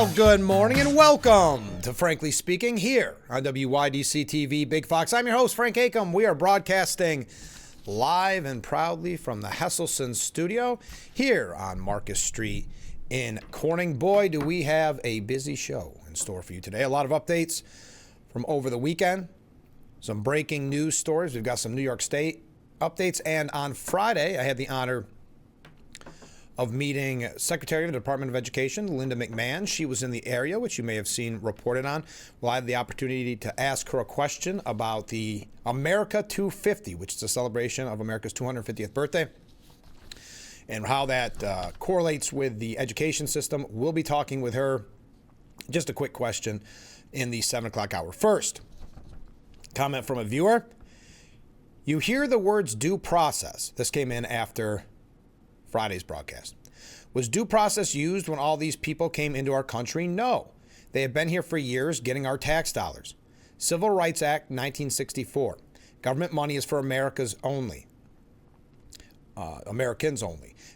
Well, good morning and welcome to Frankly Speaking here on WYDC TV Big Fox. I'm your host, Frank Acom. We are broadcasting live and proudly from the Hesselson studio here on Marcus Street in Corning. Boy, do we have a busy show in store for you today. A lot of updates from over the weekend, some breaking news stories. We've got some New York State updates, and on Friday, I had the honor of meeting Secretary of the Department of Education, Linda McMahon. She was in the area, which you may have seen reported on. Well, I had the opportunity to ask her a question about the America 250, which is a celebration of America's 250th birthday, and how that correlates with the education system. We'll be talking with her. Just a quick question in the 7 o'clock hour. First, comment from a viewer. You hear the words due process. This came in after Friday's broadcast. Was due process used when all these people came into our country? No. They have been here for years getting our tax dollars. Civil Rights Act 1964. Government money is for Americans only.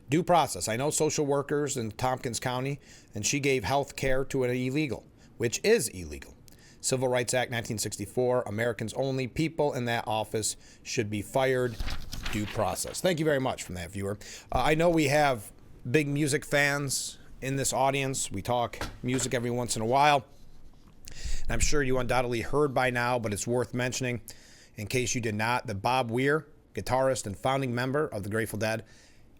Due process. I know social workers in Tompkins County, and she gave health care to an illegal, which is illegal. Civil Rights Act 1964. Americans only. People in that office should be fired. Due process. Thank you very much from that viewer. I know we have big music fans in this audience. We talk music every once in a while. And I'm sure you undoubtedly heard by now, but it's worth mentioning in case you did not, that Bob Weir, guitarist and founding member of the Grateful Dead,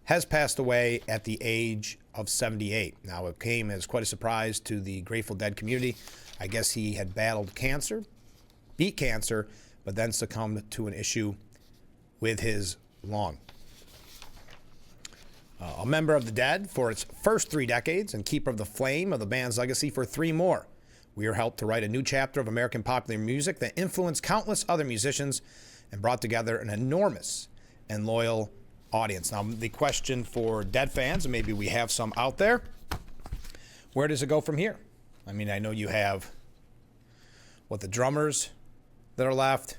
has passed away at the age of 78. Now, it came as quite a surprise to the Grateful Dead community. I guess he had battled cancer, beat cancer, but then succumbed to an issue with his lung. A member of the Dead for its first 3 decades and keeper of the flame of the band's legacy for 3 more. Weir helped to write a new chapter of American popular music that influenced countless other musicians and brought together an enormous and loyal audience. Now, the question for Dead fans, and maybe we have some out there, where does it go from here? I mean, I know you have the drummers that are left,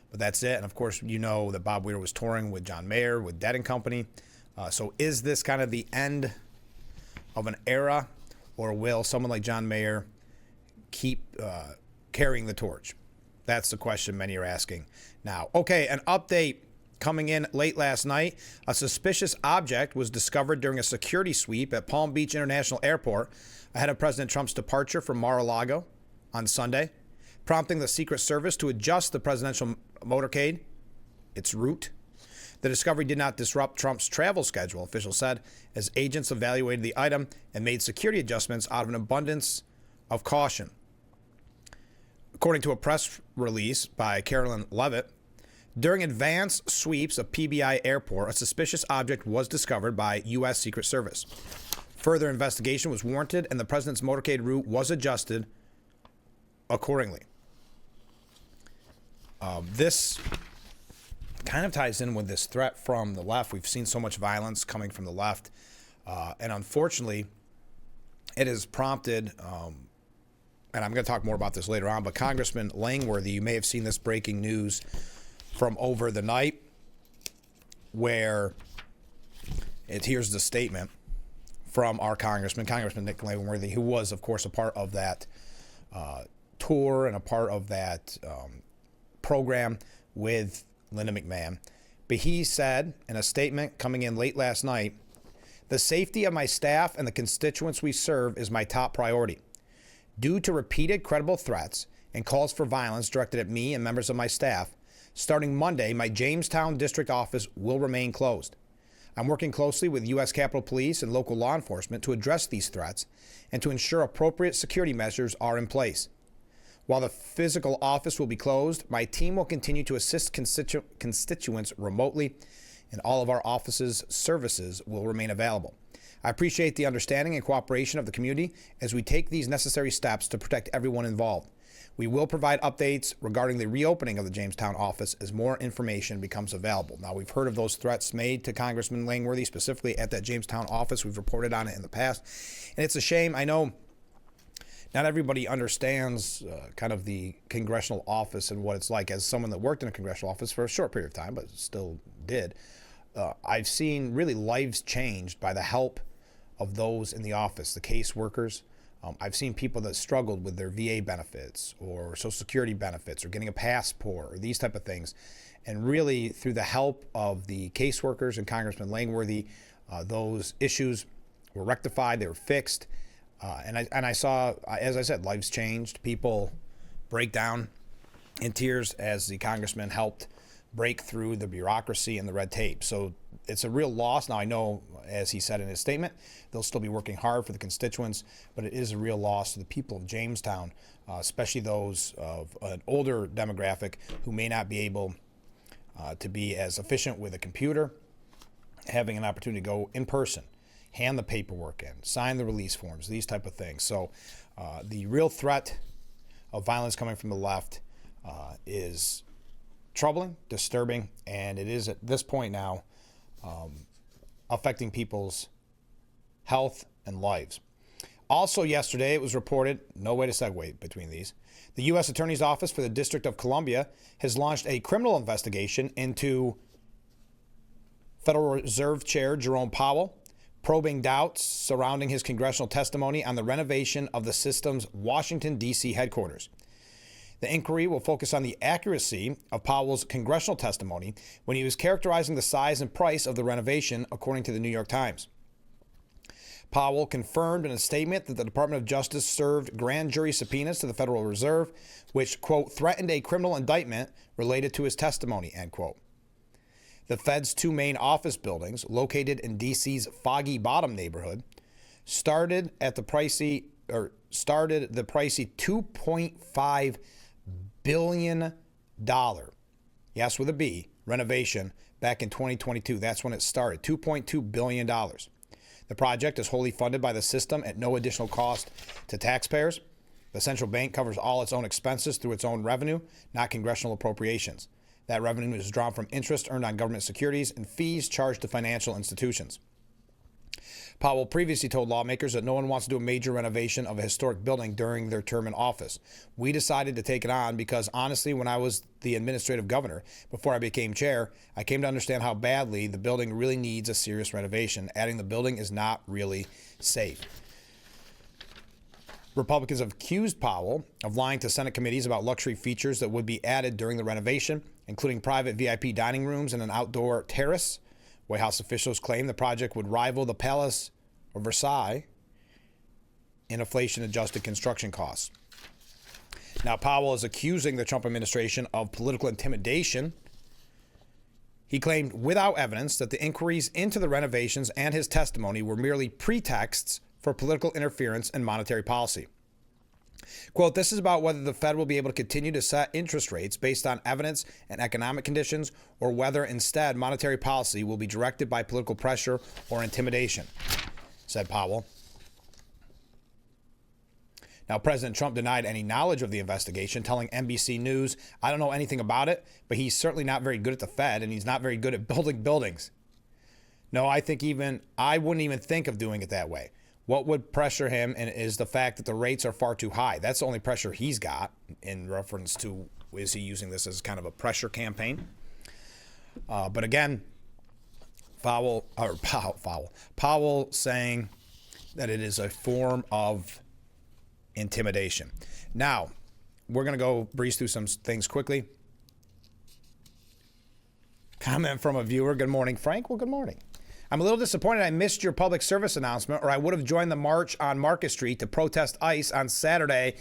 but that's it. And of course, you know that Bob Weir was touring with John Mayer, with Dead and Company. So is this kind of the end of an era, or will someone like John Mayer keep carrying the torch? That's the question many are asking now. Okay, an update coming in late last night. A suspicious object was discovered during a security sweep at Palm Beach International Airport ahead of President Trump's departure from Mar-a-Lago on Sunday, prompting the Secret Service to adjust the presidential motorcade, its route. The discovery did not disrupt Trump's travel schedule, officials said, as agents evaluated the item and made security adjustments out of an abundance of caution. According to a press release by Carolyn Levitt, during advanced sweeps of PBI Airport, a suspicious object was discovered by U.S. Secret Service. Further investigation was warranted, and the president's motorcade route was adjusted accordingly. This kind of ties in with this threat from the left. We've seen so much violence coming from the left, and unfortunately, it has prompted, and I'm going to talk more about this later on, but Congressman Langworthy, you may have seen this breaking news from over the night, where here's the statement from our Congressman Nick Langworthy, who was, of course, a part of that tour and a part of that program with Linda McMahon. But he said in a statement coming in late last night, "The safety of my staff and the constituents we serve is my top priority. Due to repeated credible threats and calls for violence directed at me and members of my staff, starting Monday, my Jamestown district office will remain closed. I'm working closely with U.S. Capitol Police and local law enforcement to address these threats and to ensure appropriate security measures are in place. While the physical office will be closed, my team will continue to assist constituents remotely, and all of our offices' services will remain available. I appreciate the understanding and cooperation of the community as we take these necessary steps to protect everyone involved. We will provide updates regarding the reopening of the Jamestown office as more information becomes available. Now, we've heard of those threats made to Congressman Langworthy, specifically at that Jamestown office. We've reported on it in the past. And it's a shame. I know not everybody understands kind of the congressional office and what it's like. As someone that worked in a congressional office for a short period of time, but still did, I've seen really lives changed by the help of those in the office, the caseworkers, I've seen people that struggled with their VA benefits or Social Security benefits or getting a passport or these type of things. And really, through the help of the caseworkers and Congressman Langworthy, those issues were rectified, they were fixed. And I saw, as I said, lives changed. People break down in tears as the congressman helped break through the bureaucracy and the red tape. So it's a real loss. Now, I know, as he said in his statement, they'll still be working hard for the constituents, but it is a real loss to the people of Jamestown, especially those of an older demographic who may not be able to be as efficient with a computer, having an opportunity to go in person, hand the paperwork in, sign the release forms, these type of things. So the real threat of violence coming from the left is troubling, disturbing, and it is at this point now affecting people's health and lives. Also yesterday, it was reported, no way to segue between these, the U.S. Attorney's Office for the District of Columbia has launched a criminal investigation into Federal Reserve Chair Jerome Powell, probing doubts surrounding his congressional testimony on the renovation of the system's Washington, D.C. headquarters. The inquiry will focus on the accuracy of Powell's congressional testimony when he was characterizing the size and price of the renovation, according to the New York Times. Powell confirmed in a statement that the Department of Justice served grand jury subpoenas to the Federal Reserve, which, quote, threatened a criminal indictment related to his testimony, end quote. The Fed's two main office buildings, located in D.C.'s Foggy Bottom neighborhood, started the pricey $2.5 billion, yes, with a B, renovation back in 2022. That's when it started, $2.2 billion. The project is wholly funded by the system at no additional cost to taxpayers. The central bank covers all its own expenses through its own revenue, not congressional appropriations. That revenue is drawn from interest earned on government securities and fees charged to financial institutions. Powell previously told lawmakers that no one wants to do a major renovation of a historic building during their term in office. We decided to take it on because, honestly, when I was the administrative governor, before I became chair, I came to understand how badly the building really needs a serious renovation, adding the building is not really safe. Republicans have accused Powell of lying to Senate committees about luxury features that would be added during the renovation, including private VIP dining rooms and an outdoor terrace. White House officials claim the project would rival the Palace of Versailles in inflation-adjusted construction costs. Now, Powell is accusing the Trump administration of political intimidation. He claimed without evidence that the inquiries into the renovations and his testimony were merely pretexts for political interference in monetary policy. Quote, this is about whether the Fed will be able to continue to set interest rates based on evidence and economic conditions, or whether instead monetary policy will be directed by political pressure or intimidation, said Powell. Now, President Trump denied any knowledge of the investigation, telling NBC News, I don't know anything about it, but he's certainly not very good at the Fed, and he's not very good at building buildings. No, I wouldn't even think of doing it that way. What would pressure him is the fact that the rates are far too high. That's the only pressure he's got in reference to, is he using this as kind of a pressure campaign? But again, Powell saying that it is a form of intimidation. Now, we're going to go breeze through some things quickly. Comment from a viewer. Good morning, Frank. Well, good morning. I'm a little disappointed I missed your public service announcement, or I would have joined the march on Market Street to protest ICE on Saturday.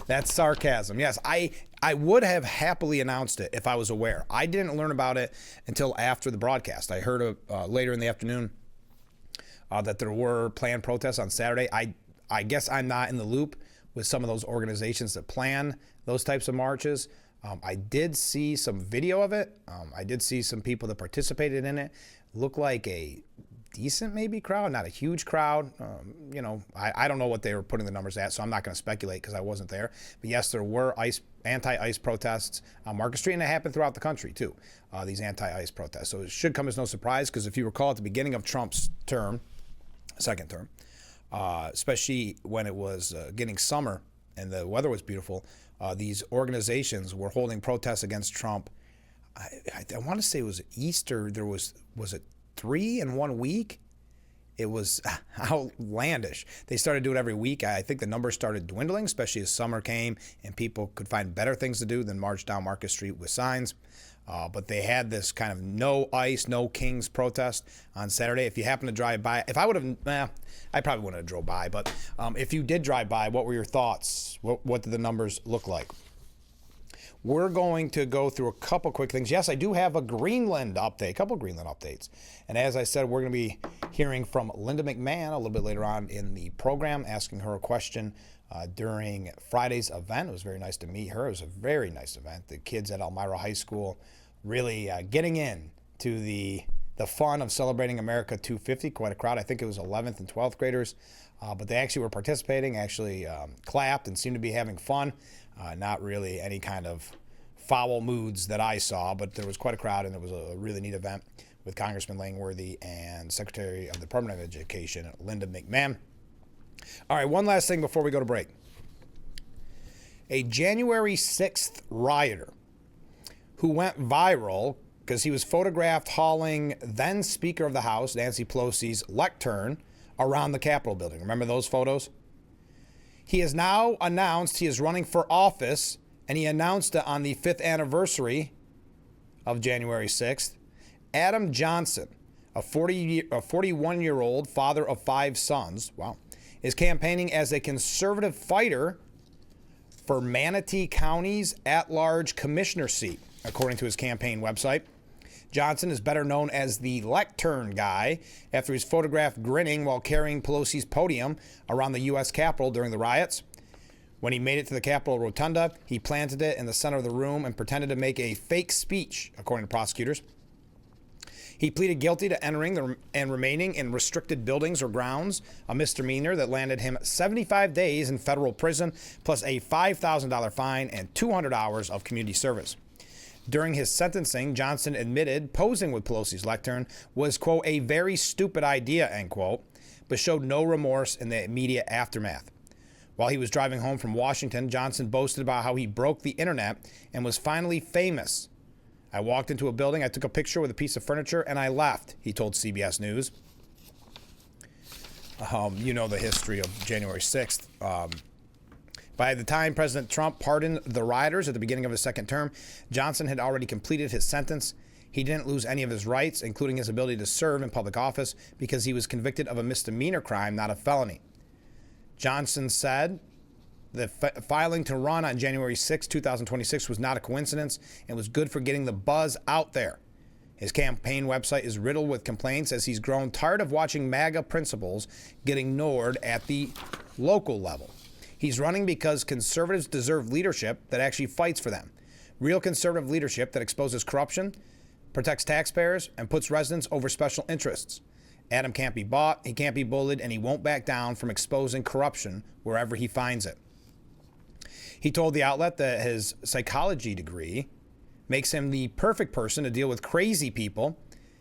That's sarcasm. Yes, I would have happily announced it if I was aware. I didn't learn about it until after the broadcast. I heard later in the afternoon that there were planned protests on Saturday. I guess I'm not in the loop with some of those organizations that plan those types of marches. I did see some video of it. I did see some people that participated in it. Looked like a decent maybe crowd, not a huge crowd. I don't know what they were putting the numbers at, so I'm not going to speculate because I wasn't there. But yes, there were anti-ICE protests on Market Street, and it happened throughout the country too, these anti-ICE protests. So it should come as no surprise, because if you recall at the beginning of Trump's second term, especially when it was getting summer and the weather was beautiful, these organizations were holding protests against Trump. I want to say it was Easter. There was it 3 in 1 week? It was outlandish. They started doing it every week. I think the numbers started dwindling, especially as summer came and people could find better things to do than march down Market Street with signs. But they had this kind of no ICE, no Kings protest on Saturday. If you happen to drive by, if I would have, I probably wouldn't have drove by, but if you did drive by, what were your thoughts? What did the numbers look like? We're going to go through a couple quick things. Yes, I do have a Greenland update, a couple Greenland updates. And as I said, we're going to be hearing from Linda McMahon a little bit later on in the program, asking her a question during Friday's event. It was very nice to meet her. It was a very nice event. The kids at Elmira High School really getting in to the fun of celebrating America 250. Quite a crowd. I think it was 11th and 12th graders. But they actually were participating, actually clapped and seemed to be having fun. Not really any kind of foul moods that I saw, but there was quite a crowd, and it was a really neat event with Congressman Langworthy and Secretary of the Department of Education, Linda McMahon. All right, one last thing before we go to break. A January 6th rioter who went viral because he was photographed hauling then Speaker of the House, Nancy Pelosi's lectern around the Capitol building. Remember those photos? He has now announced he is running for office, and he announced it on the 5th anniversary of January 6th. Adam Johnson, a 41-year-old father of 5 sons, wow, is campaigning as a conservative fighter for Manatee County's at-large commissioner seat, according to his campaign website. Johnson is better known as the lectern guy after he's photographed grinning while carrying Pelosi's podium around the U.S. Capitol during the riots. When he made it to the Capitol Rotunda, he planted it in the center of the room and pretended to make a fake speech, according to prosecutors. He pleaded guilty to entering and remaining in restricted buildings or grounds, a misdemeanor that landed him 75 days in federal prison, plus a $5,000 fine and 200 hours of community service. During his sentencing, Johnson admitted posing with Pelosi's lectern was, quote, a very stupid idea, end quote, but showed no remorse in the immediate aftermath. While he was driving home from Washington, Johnson boasted about how he broke the internet and was finally famous. I walked into a building, I took a picture with a piece of furniture, and I left, he told CBS News. You know the history of January 6th. By the time President Trump pardoned the rioters at the beginning of his second term, Johnson had already completed his sentence. He didn't lose any of his rights, including his ability to serve in public office, because he was convicted of a misdemeanor crime, not a felony. Johnson said the filing to run on January 6, 2026 was not a coincidence and was good for getting the buzz out there. His campaign website is riddled with complaints as he's grown tired of watching MAGA principles get ignored at the local level. He's running because conservatives deserve leadership that actually fights for them. Real conservative leadership that exposes corruption, protects taxpayers, and puts residents over special interests. Adam can't be bought, he can't be bullied, and he won't back down from exposing corruption wherever he finds it. He told the outlet that his psychology degree makes him the perfect person to deal with crazy people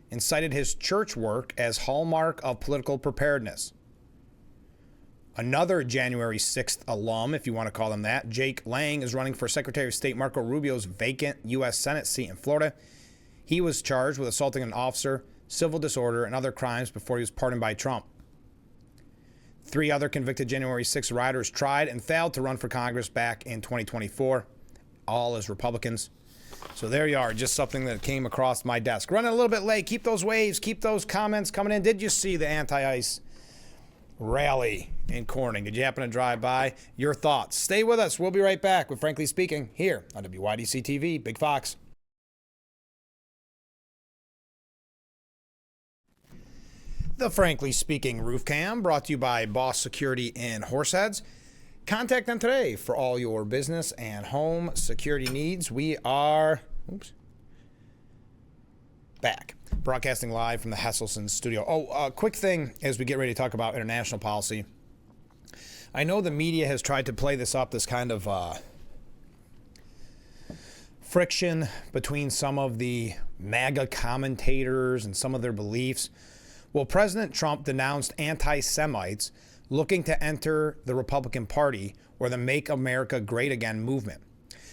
and cited his church work as hallmark of political preparedness. Another January 6th alum, if you want to call him that, Jake Lang, is running for Secretary of State Marco Rubio's vacant U.S. Senate seat in Florida. He was charged with assaulting an officer, civil disorder, and other crimes before he was pardoned by Trump. 3 other convicted January 6 rioters tried and failed to run for Congress back in 2024, all as Republicans. So there you are, just something that came across my desk. Running a little bit late. Keep those waves, keep those comments coming in. Did you see the anti-ICE rally in Corning? Did you happen to drive by? Your thoughts. Stay with us. We'll be right back with Frankly Speaking here on WYDC TV. Big Fox. The Frankly Speaking Roof Cam brought to you by Boss Security in Horseheads. Contact them today for all your business and home security needs. We are back, broadcasting live from the Hesselson studio. A quick thing as we get ready to talk about international policy. I know the media has tried to play this up, this kind of friction between some of the MAGA commentators and some of their beliefs. Well, President Trump denounced anti-Semites looking to enter the Republican Party or the Make America Great Again movement.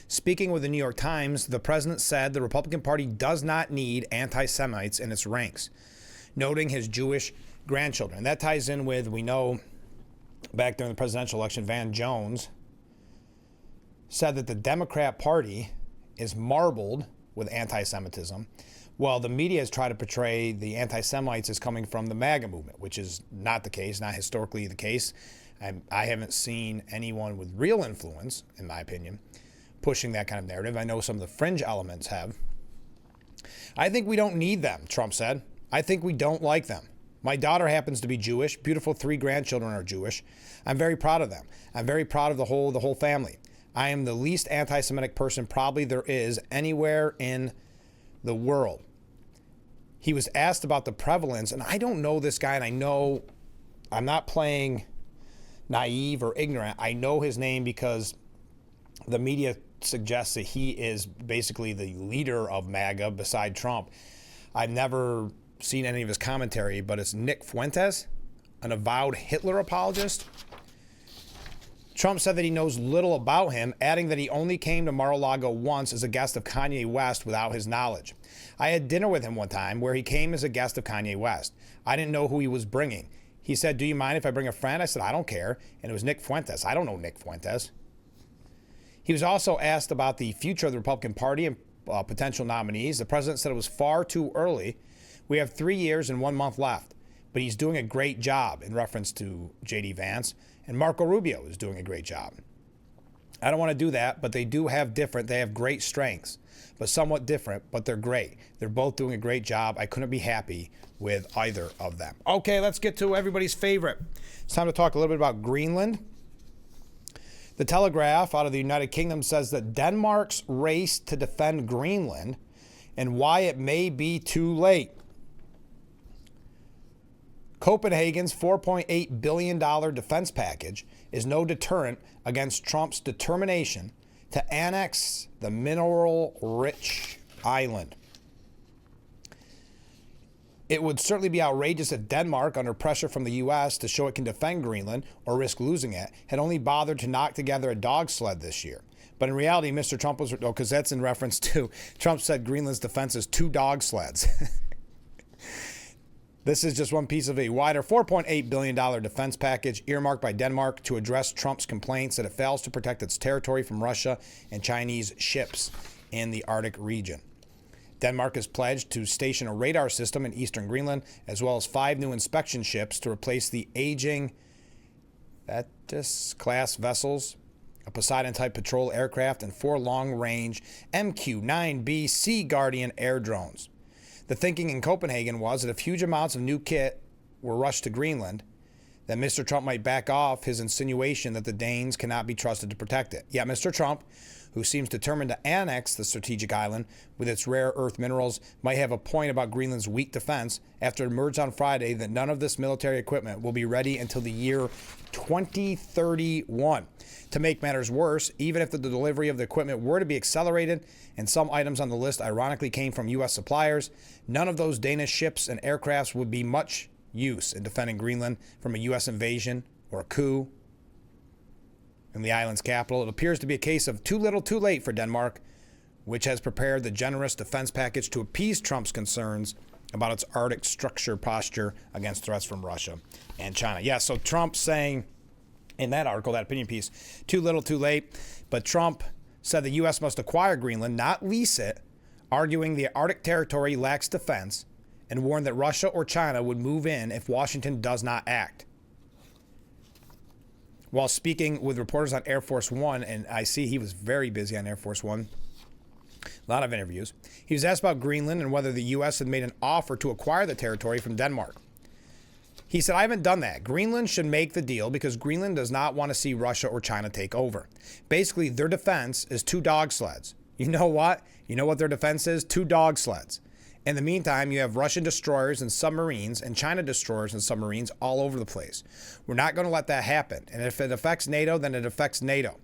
Speaking with the New York Times, the president said the Republican Party does not need anti-Semites in its ranks, noting his Jewish grandchildren. And that ties in with, we know back during the presidential election, Van Jones said that the Democrat Party is marbled with anti-Semitism. Well, the media has tried to portray the anti-Semites as coming from the MAGA movement, which is not the case, not historically the case. I haven't seen anyone with real influence, in my opinion, pushing that kind of narrative. I know some of the fringe elements have. I think we don't need them, Trump said. I think we don't like them. My daughter happens to be Jewish. Beautiful 3 grandchildren are Jewish. I'm very proud of them. I'm very proud of the whole family. I am the least anti-Semitic person probably there is anywhere in the world. He was asked about the prevalence, and I don't know this guy, and I know I'm not playing naive or ignorant. I know his name because the media suggests that he is basically the leader of MAGA beside Trump. I've never seen any of his commentary, but it's Nick Fuentes, an avowed Hitler apologist. Trump said that he knows little about him, adding that he only came to Mar-a-Lago once as a guest of Kanye West without his knowledge. I had dinner with him one time where he came as a guest of Kanye West. I didn't know who he was bringing. He said, "Do you mind if I bring a friend?" I said, "I don't care." And it was Nick Fuentes. I don't know Nick Fuentes. He was also asked about the future of the Republican Party and potential nominees. The president said it was far too early. We have 3 years and 1 month left, but he's doing a great job, in reference to J.D. Vance. And Marco Rubio is doing a great job. I don't want to do that, but they have great strengths, but somewhat different, but they're great. They're both doing a great job. I couldn't be happy with either of them. Okay, let's get to everybody's favorite. It's time to talk a little bit about Greenland. The Telegraph out of the United Kingdom says that Denmark's race to defend Greenland and why it may be too late. Copenhagen's $4.8 billion defense package is no deterrent against Trump's determination to annex the mineral-rich island. It would certainly be outrageous if Denmark, under pressure from the U.S. to show it can defend Greenland or risk losing it, had only bothered to knock together a dog sled this year. But in reality, Mr. Trump was, because that's in reference to, Trump said Greenland's defense is 2 dog sleds. This is just one piece of a wider $4.8 billion defense package earmarked by Denmark to address Trump's complaints that it fails to protect its territory from Russia and Chinese ships in the Arctic region. Denmark has pledged to station a radar system in eastern Greenland, as well as 5 new inspection ships to replace the aging Thetis-class vessels, a Poseidon-type patrol aircraft, and 4 long-range MQ-9B Sea Guardian air drones. The thinking in Copenhagen was that if huge amounts of new kit were rushed to Greenland, then Mr. Trump might back off his insinuation that the Danes cannot be trusted to protect it. Yet Mr. Trump, who seems determined to annex the strategic island with its rare earth minerals, might have a point about Greenland's weak defense after it emerged on Friday that none of this military equipment will be ready until the year 2031. To make matters worse, even if the delivery of the equipment were to be accelerated, and some items on the list ironically came from U.S. suppliers, none of those Danish ships and aircrafts would be much use in defending Greenland from a U.S. invasion or a coup in the island's capital. It appears to be a case of too little too late for Denmark, which has prepared the generous defense package to appease Trump's concerns about its Arctic structure posture against threats from Russia and China. Yeah, so Trump saying in that article, that opinion piece, too little too late, but Trump said the U.S. must acquire Greenland, not lease it, arguing the Arctic territory lacks defense, and warned that Russia or China would move in if Washington does not act. While speaking with reporters on Air Force One, and I see he was very busy on Air Force One, a lot of interviews, he was asked about Greenland and whether the U.S. had made an offer to acquire the territory from Denmark. He said, "I haven't done that. Greenland should make the deal because Greenland does not want to see Russia or China take over. Basically, their defense is 2 dog sleds. You know what? You know what their defense is? 2 dog sleds. In the meantime, you have Russian destroyers and submarines and China destroyers and submarines all over the place. We're not going to let that happen. And if it affects NATO, then it affects NATO.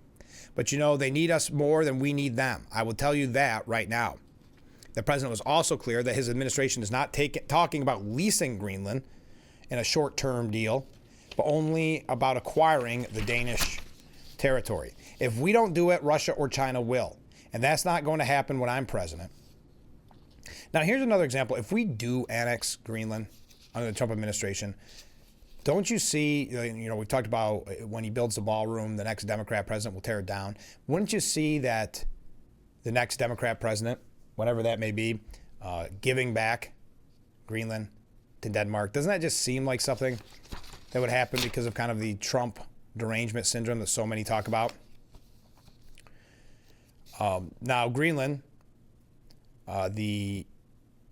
But you know, they need us more than we need them. I will tell you that right now." The president was also clear that his administration is not talking about leasing Greenland in a short-term deal, but only about acquiring the Danish territory. If we don't do it, Russia or China will. And that's not going to happen when I'm president. Now, here's another example. If we do annex Greenland, under the Trump administration. Don't you see, we talked about when he builds the ballroom, the next Democrat president will tear it down. Wouldn't you see that the next Democrat president, whatever that may be, giving back Greenland to Denmark? Doesn't that just seem like something that would happen because of kind of the Trump derangement syndrome that so many talk about? Now, Greenland, the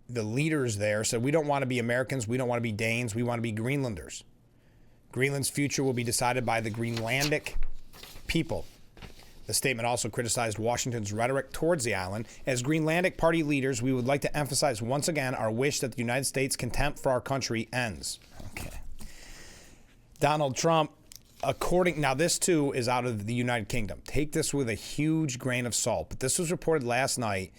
leaders there said, we don't want to be Americans, we don't want to be Danes, we want to be Greenlanders. Greenland's future will be decided by the Greenlandic people. The statement also criticized Washington's rhetoric towards the island. As Greenlandic Party leaders, we would like to emphasize once again our wish that the United States' contempt for our country ends. Okay. Donald Trump, now this too is out of the United Kingdom. Take this with a huge grain of salt, but this was reported last night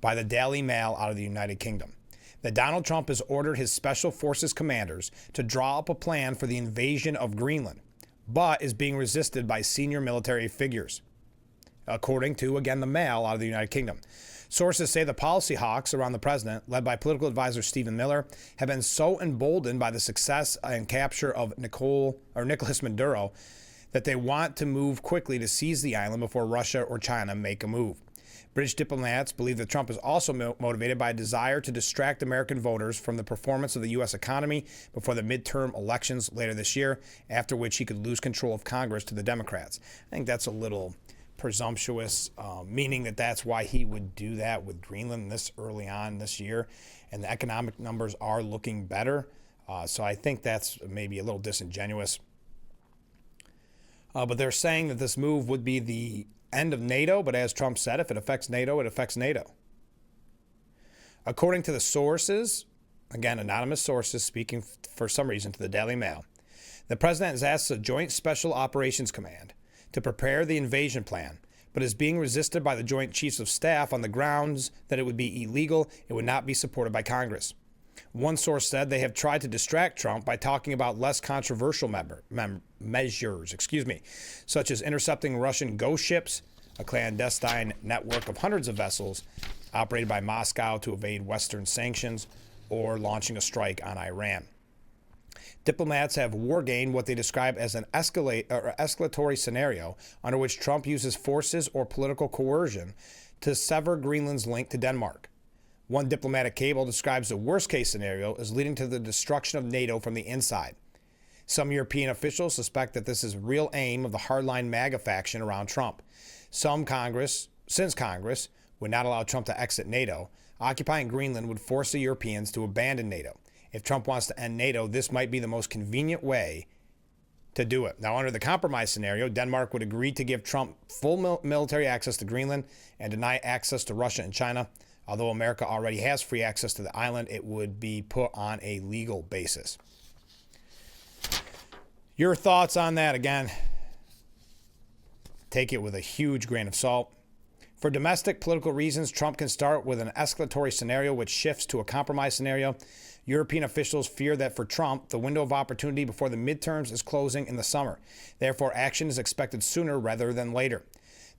by the Daily Mail out of the United Kingdom, that Donald Trump has ordered his Special Forces commanders to draw up a plan for the invasion of Greenland, but is being resisted by senior military figures, according to, again, the Mail out of the United Kingdom. Sources say the policy hawks around the president, led by political advisor Stephen Miller, have been so emboldened by the success and capture of Nicolas Maduro that they want to move quickly to seize the island before Russia or China make a move. British diplomats believe that Trump is also motivated by a desire to distract American voters from the performance of the U.S. economy before the midterm elections later this year, after which he could lose control of Congress to the Democrats. I think that's a little presumptuous, meaning that that's why he would do that with Greenland this early on this year, and the economic numbers are looking better. So I think that's maybe a little disingenuous. But they're saying that this move would be the end of NATO, but as Trump said, if it affects NATO, it affects NATO. According to the sources, again, anonymous sources speaking for some reason to the Daily Mail, the president has asked the Joint Special Operations Command to prepare the invasion plan, but is being resisted by the Joint Chiefs of Staff on the grounds that it would be illegal, it would not be supported by Congress. One source said they have tried to distract Trump by talking about less controversial measures, such as intercepting Russian ghost ships, a clandestine network of hundreds of vessels operated by Moscow to evade Western sanctions, or launching a strike on Iran. Diplomats have wargained what they describe as an escalatory scenario under which Trump uses forces or political coercion to sever Greenland's link to Denmark. One diplomatic cable describes the worst-case scenario as leading to the destruction of NATO from the inside. Some European officials suspect that this is a real aim of the hardline MAGA faction around Trump. Since Congress would not allow Trump to exit NATO, occupying Greenland would force the Europeans to abandon NATO. If Trump wants to end NATO, this might be the most convenient way to do it. Now, under the compromise scenario, Denmark would agree to give Trump full military access to Greenland and deny access to Russia and China. Although America already has free access to the island, it would be put on a legal basis. Your thoughts on that? Again, take it with a huge grain of salt. For domestic political reasons, Trump can start with an escalatory scenario which shifts to a compromise scenario. European officials fear that for Trump, the window of opportunity before the midterms is closing in the summer. Therefore, action is expected sooner rather than later.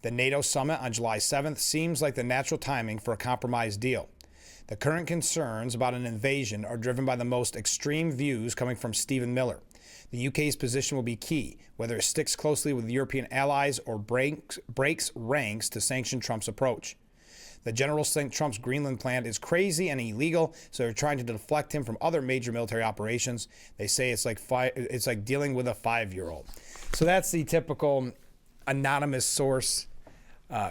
The NATO summit on July 7th seems like the natural timing for a compromise deal. The current concerns about an invasion are driven by the most extreme views coming from Stephen Miller. The UK's position will be key, whether it sticks closely with European allies or breaks ranks to sanction Trump's approach. The generals think Trump's Greenland plan is crazy and illegal, so they're trying to deflect him from other major military operations. They say it's like dealing with a 5-year-old. So that's the typical anonymous source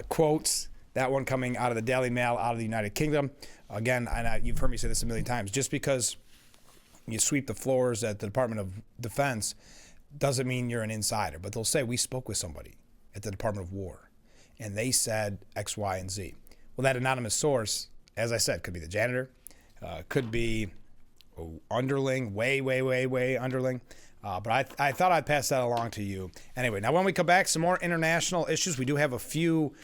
quotes. That one coming out of the Daily Mail out of the United Kingdom. Again, you've heard me say this a million times. Just because you sweep the floors at the Department of Defense doesn't mean you're an insider. But they'll say, we spoke with somebody at the Department of War, and they said X, Y, and Z. Well, that anonymous source, as I said, could be the janitor, could be underling, way underling. But I thought I'd pass that along to you. Anyway, now when we come back, some more international issues. We do have a few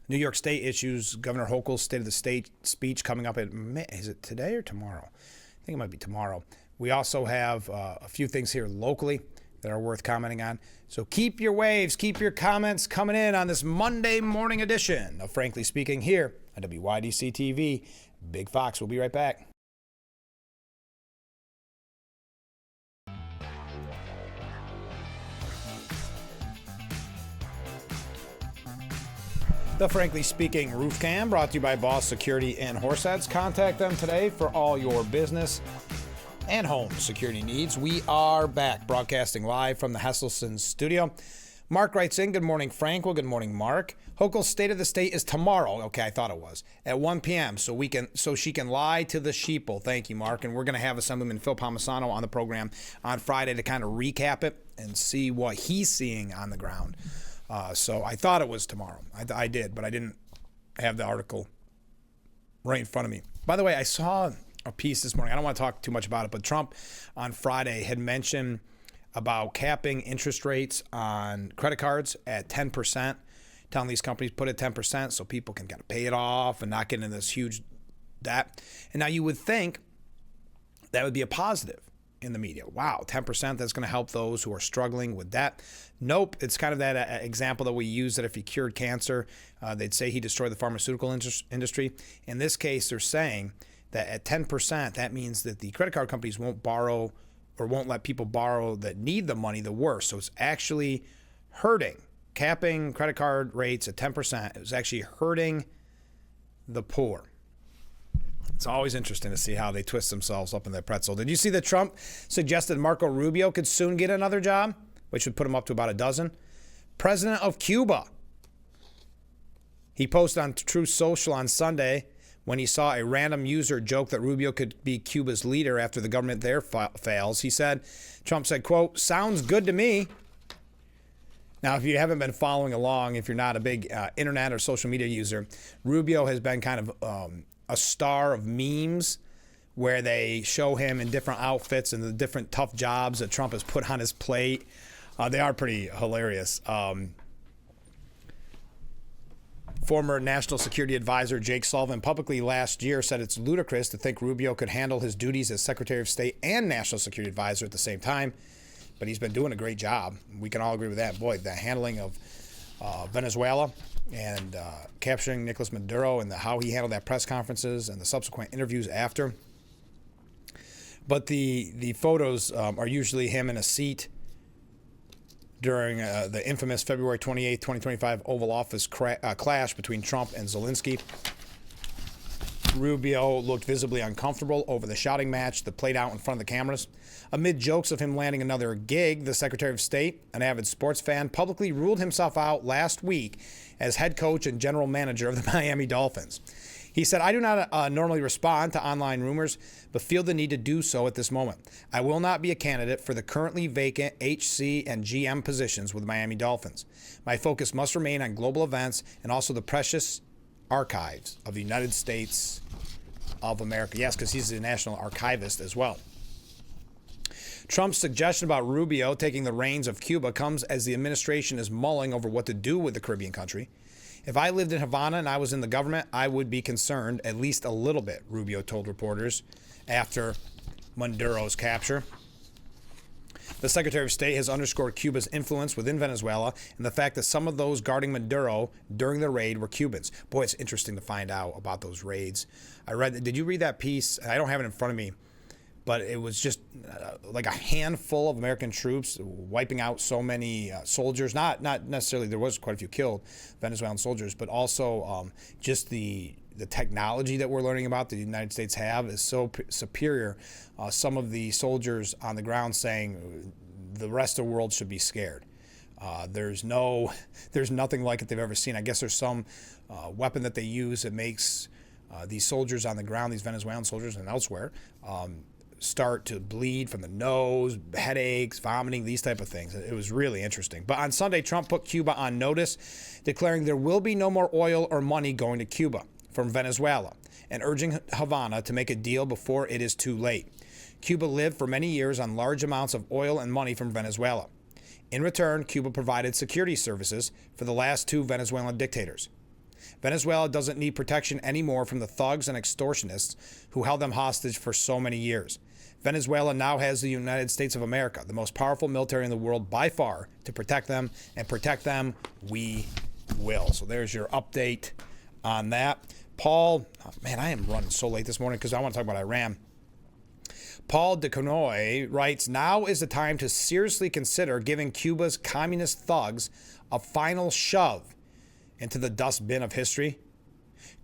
New York State issues. Governor Hochul's State of the State speech coming up is it today or tomorrow? I think it might be tomorrow. We also have a few things here locally that are worth commenting on. So keep your waves, keep your comments coming in on this Monday morning edition of Frankly Speaking here on WYDC TV. Big Fox. We'll be right back. The Frankly Speaking Roof Cam, brought to you by Boss Security in Horseheads. Contact them today for all your business and home security needs. We are back broadcasting live from the Hesselson studio. Mark writes in, good morning, Frank. Well, good morning, Mark. Hochul's State of the State is tomorrow. Okay, I thought it was. At 1 p.m. so she can lie to the sheeple. Thank you, Mark. And we're going to have Assemblyman Phil Palmisano on the program on Friday to kind of recap it and see what he's seeing on the ground. So I thought it was tomorrow. I did, but I didn't have the article right in front of me. By the way, I saw a piece this morning. I don't want to talk too much about it, but Trump on Friday had mentioned about capping interest rates on credit cards at 10%, telling these companies put it 10% so people can kind of pay it off and not get into this huge debt. And now you would think that would be a positive in the media. Wow, 10%, that's going to help those who are struggling with debt. Nope, it's kind of that example that we use that if he cured cancer, they'd say he destroyed the pharmaceutical industry. In this case, they're saying that at 10%, that means that the credit card companies won't borrow or won't let people borrow that need the money the worse. So it's actually hurting. Capping credit card rates at 10%, it was actually hurting the poor. It's always interesting to see how they twist themselves up in that pretzel. Did you see that Trump suggested Marco Rubio could soon get another job, which would put him up to about a dozen? President of Cuba. He posted on Truth Social on Sunday when he saw a random user joke that Rubio could be Cuba's leader after the government there fails. He said, Trump said, quote, sounds good to me. Now, if you haven't been following along, if you're not a big internet or social media user, Rubio has been kind of a star of memes where they show him in different outfits and the different tough jobs that Trump has put on his plate. They are pretty hilarious. Former National Security Advisor Jake Sullivan publicly last year said it's ludicrous to think Rubio could handle his duties as Secretary of State and National Security Advisor at the same time. But he's been doing a great job. We can all agree with that. Boy, the handling of Venezuela and capturing Nicolas Maduro and how he handled that press conferences and the subsequent interviews after. But the photos are usually him in a seat during the infamous February 28, 2025 Oval Office clash between Trump and Zelensky. Rubio looked visibly uncomfortable over the shouting match that played out in front of the cameras. Amid jokes of him landing another gig, the Secretary of State, an avid sports fan, publicly ruled himself out last week as head coach and general manager of the Miami Dolphins. He said, I do not normally respond to online rumors, but feel the need to do so at this moment. I will not be a candidate for the currently vacant HC and GM positions with the Miami Dolphins. My focus must remain on global events and also the precious archives of the United States of America. Yes, because he's a national archivist as well. Trump's suggestion about Rubio taking the reins of Cuba comes as the administration is mulling over what to do with the Caribbean country. If I lived in Havana and I was in the government, I would be concerned at least a little bit, Rubio told reporters after Maduro's capture. The Secretary of State has underscored Cuba's influence within Venezuela and the fact that some of those guarding Maduro during the raid were Cubans. Boy, it's interesting to find out about those raids. Did you read that piece? I don't have it in front of me, but it was just like a handful of American troops wiping out so many soldiers. Not necessarily, there was quite a few killed Venezuelan soldiers, but also just the technology that we're learning about that the United States have is so superior. Some of the soldiers on the ground saying the rest of the world should be scared. There's nothing like it they've ever seen. I guess there's some weapon that they use that makes these soldiers on the ground, these Venezuelan soldiers and elsewhere, start to bleed from the nose, headaches, vomiting, these type of things. It was really interesting. But on Sunday, Trump put Cuba on notice, declaring there will be no more oil or money going to Cuba from Venezuela and urging Havana to make a deal before it is too late. Cuba lived for many years on large amounts of oil and money from Venezuela. In return, Cuba provided security services for the last two Venezuelan dictators. Venezuela doesn't need protection anymore from the thugs and extortionists who held them hostage for so many years. Venezuela now has the United States of America, the most powerful military in the world by far, to protect them, and protect them we will. So there's your update on that. Paul, man, I am running so late this morning because I want to talk about Iran. Paul DeConoy writes, now is the time to seriously consider giving Cuba's communist thugs a final shove into the dustbin of history?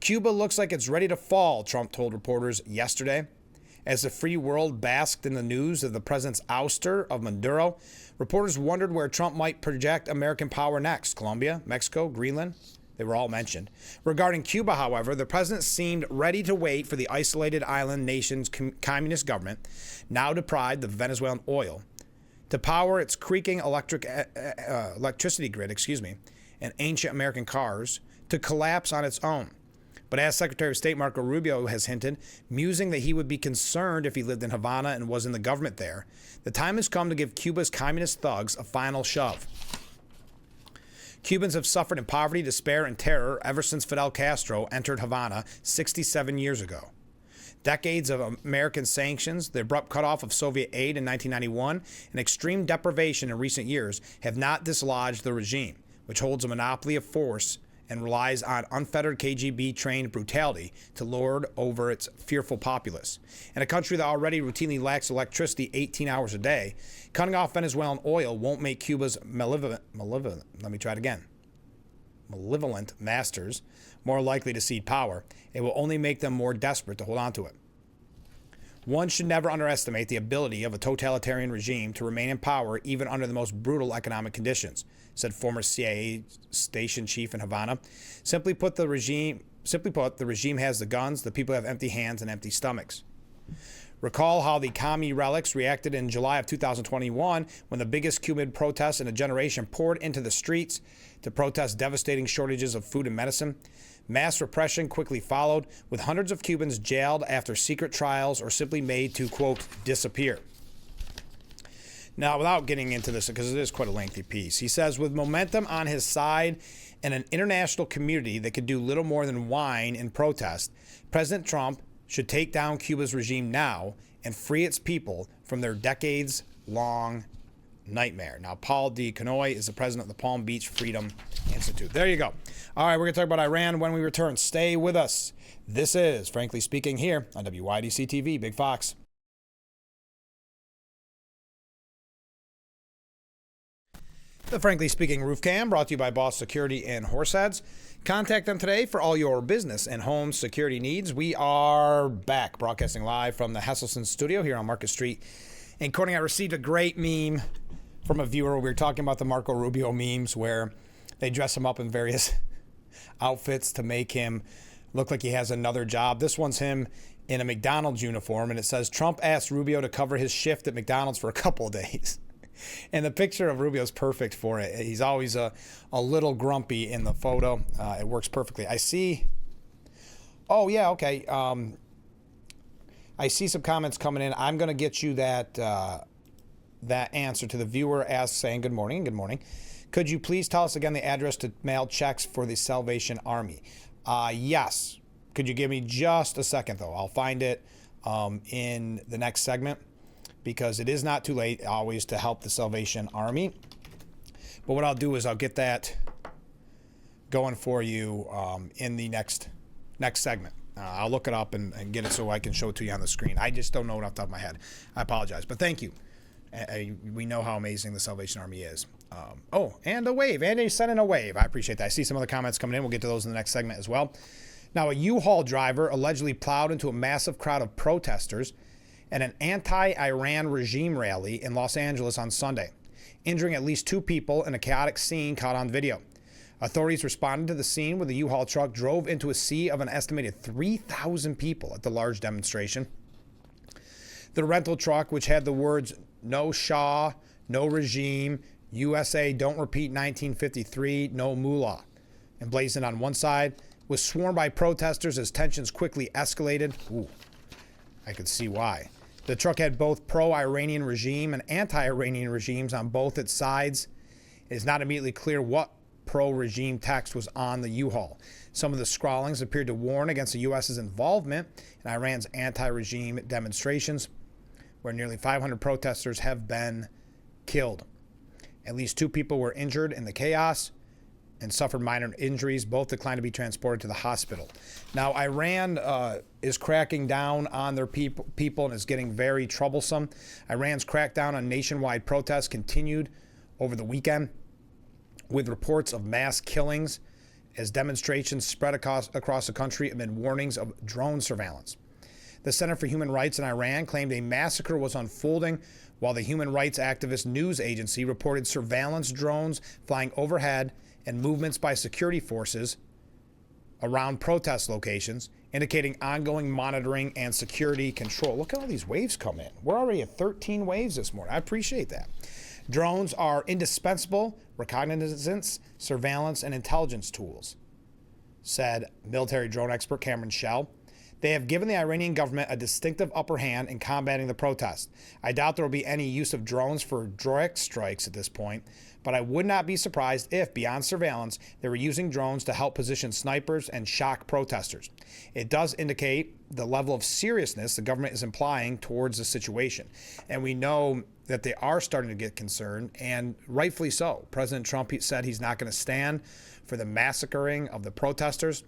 Cuba looks like it's ready to fall, Trump told reporters yesterday. As the free world basked in the news of the president's ouster of Maduro, reporters wondered where Trump might project American power next. Colombia, Mexico, Greenland, they were all mentioned. Regarding Cuba, however, the president seemed ready to wait for the isolated island nation's communist government, now deprived of Venezuelan oil, to power its creaking electricity grid, and ancient American cars, to collapse on its own. But as Secretary of State Marco Rubio has hinted, musing that he would be concerned if he lived in Havana and was in the government there, the time has come to give Cuba's communist thugs a final shove. Cubans have suffered in poverty, despair, and terror ever since Fidel Castro entered Havana 67 years ago. Decades of American sanctions, the abrupt cutoff of Soviet aid in 1991, and extreme deprivation in recent years have not dislodged the regime, which holds a monopoly of force and relies on unfettered KGB-trained brutality to lord over its fearful populace. In a country that already routinely lacks electricity 18 hours a day, cutting off Venezuelan oil won't make Cuba's malevolent masters more likely to cede power. It will only make them more desperate to hold on to it. One should never underestimate the ability of a totalitarian regime to remain in power even under the most brutal economic conditions, said former CIA station chief in Havana. Simply put, the regime has the guns, the people have empty hands and empty stomachs. Recall how the commie relics reacted in July of 2021 when the biggest Cuban protests in a generation poured into the streets to protest devastating shortages of food and medicine. Mass repression quickly followed, with hundreds of Cubans jailed after secret trials or simply made to, quote, disappear. Now, without getting into this, because it is quite a lengthy piece, he says, with momentum on his side and an international community that could do little more than whine in protest, President Trump should take down Cuba's regime now and free its people from their decades-long nightmare. Now, Paul D. Conoy is the president of the Palm Beach Freedom Institute. There you go. All right, we're going to talk about Iran when we return. Stay with us. This is Frankly Speaking here on WYDC TV, Big Fox. The Frankly Speaking Roof Cam brought to you by Boss Security in Horseheads. Contact them today for all your business and home security needs. We are back broadcasting live from the Hesselson studio here on Market Street. And Courtney, I received a great meme from a viewer. We were talking about the Marco Rubio memes where they dress him up in various outfits to make him look like he has another job. This one's him in a McDonald's uniform, and it says, Trump asked Rubio to cover his shift at McDonald's for a couple of days. And the picture of Rubio's perfect for it. He's always a little grumpy in the photo. It works perfectly. I see. Oh, yeah, okay. I see some comments coming in. I'm going to get you that answer to the viewer as saying, good morning. Good morning. Could you please tell us again the address to mail checks for the Salvation Army? Yes. Could you give me just a second, though? I'll find it in the next segment, because it is not too late always to help the Salvation Army. But what I'll do is I'll get that going for you in the next segment. I'll look it up and get it so I can show it to you on the screen. I just don't know it off the top of my head. I apologize, but thank you. We know how amazing the Salvation Army is. And a wave. Andy sent in a wave. I appreciate that. I see some other comments coming in. We'll get to those in the next segment as well. Now, a U-Haul driver allegedly plowed into a massive crowd of protesters at an anti-Iran regime rally in Los Angeles on Sunday, injuring at least 2 people in a chaotic scene caught on video. Authorities responded to the scene when the U-Haul truck drove into a sea of an estimated 3,000 people at the large demonstration. The rental truck, which had the words, "No Shah, no regime, USA, don't repeat 1953, no mullah," emblazoned on one side, was swarmed by protesters as tensions quickly escalated. Ooh, I could see why. The truck had both pro-Iranian regime and anti-Iranian regimes on both its sides. It is not immediately clear what pro-regime text was on the U-Haul. Some of the scrawlings appeared to warn against the U.S.'s involvement in Iran's anti-regime demonstrations, where nearly 500 protesters have been killed. At least 2 people were injured in the chaos and suffered minor injuries. Both declined to be transported to the hospital. Now, Iran is cracking down on their people and is getting very troublesome. Iran's crackdown on nationwide protests continued over the weekend, with reports of mass killings as demonstrations spread across the country amid warnings of drone surveillance. The Center for Human Rights in Iran claimed a massacre was unfolding, while the human rights activist news agency reported surveillance drones flying overhead and movements by security forces around protest locations, indicating ongoing monitoring and security control. Look at all these waves come in. We're already at 13 waves this morning. I appreciate that. Drones are indispensable reconnaissance, surveillance, and intelligence tools, said military drone expert Cameron Schell. They have given the Iranian government a distinctive upper hand in combating the protests. I doubt there will be any use of drones for direct strikes at this point, but I would not be surprised if, beyond surveillance, they were using drones to help position snipers and shock protesters. It does indicate the level of seriousness the government is implying towards the situation. And we know that they are starting to get concerned, and rightfully so. President Trump said he's not going to stand for the massacring of the protesters.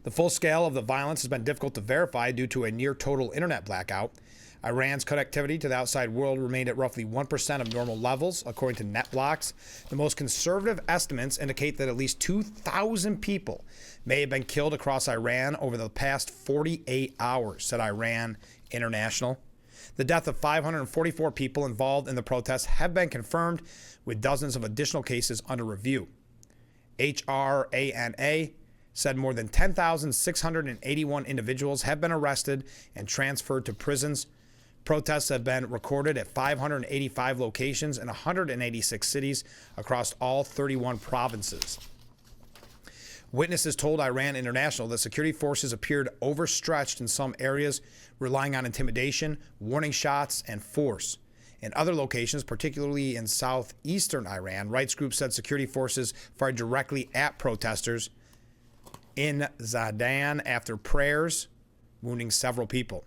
The full scale of the violence has been difficult to verify due to a near total internet blackout. Iran's connectivity to the outside world remained at roughly 1% of normal levels, according to NetBlocks. The most conservative estimates indicate that at least 2,000 people may have been killed across Iran over the past 48 hours, said Iran International. The death of 544 people involved in the protests have been confirmed, with dozens of additional cases under review. HRANA said more than 10,681 individuals have been arrested and transferred to prisons. Protests have been recorded at 585 locations in 186 cities across all 31 provinces. Witnesses told Iran International that security forces appeared overstretched in some areas, relying on intimidation, warning shots, and force. In other locations, particularly in southeastern Iran, rights groups said security forces fired directly at protesters in Zadan after prayers, wounding several people.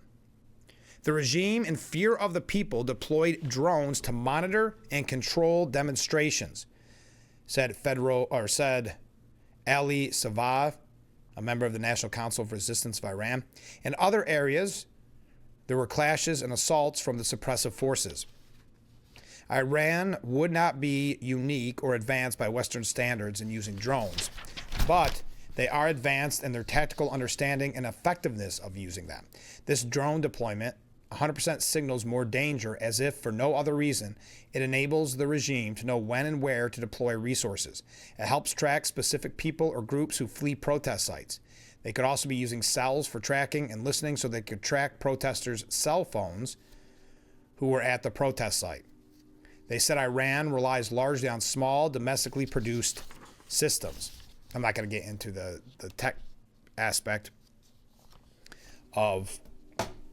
The regime, in fear of the people, deployed drones to monitor and control demonstrations, said Ali Savav, a member of the National Council of Resistance of Iran. In other areas, there were clashes and assaults from the suppressive forces. Iran would not be unique or advanced by Western standards in using drones, but they are advanced in their tactical understanding and effectiveness of using them. This drone deployment 100% signals more danger, as if for no other reason. It enables the regime to know when and where to deploy resources. It helps track specific people or groups who flee protest sites. They could also be using cells for tracking and listening, so they could track protesters' cell phones who were at the protest site. They said Iran relies largely on small, domestically produced systems. I'm not going to get into the tech aspect of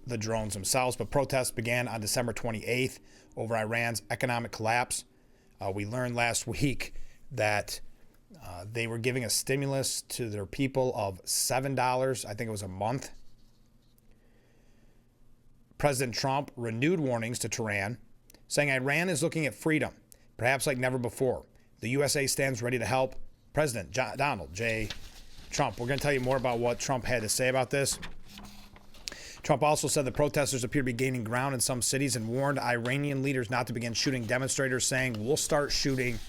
the drones themselves, but protests began on December 28th over Iran's economic collapse. We learned last week that they were giving a stimulus to their people of $7, I think it was a month. President Trump renewed warnings to Tehran, saying Iran is looking at freedom, perhaps like never before. The USA stands ready to help. President Donald J. Trump. We're going to tell you more about what Trump had to say about this. Trump also said the protesters appear to be gaining ground in some cities and warned Iranian leaders not to begin shooting demonstrators, saying, we'll start shooting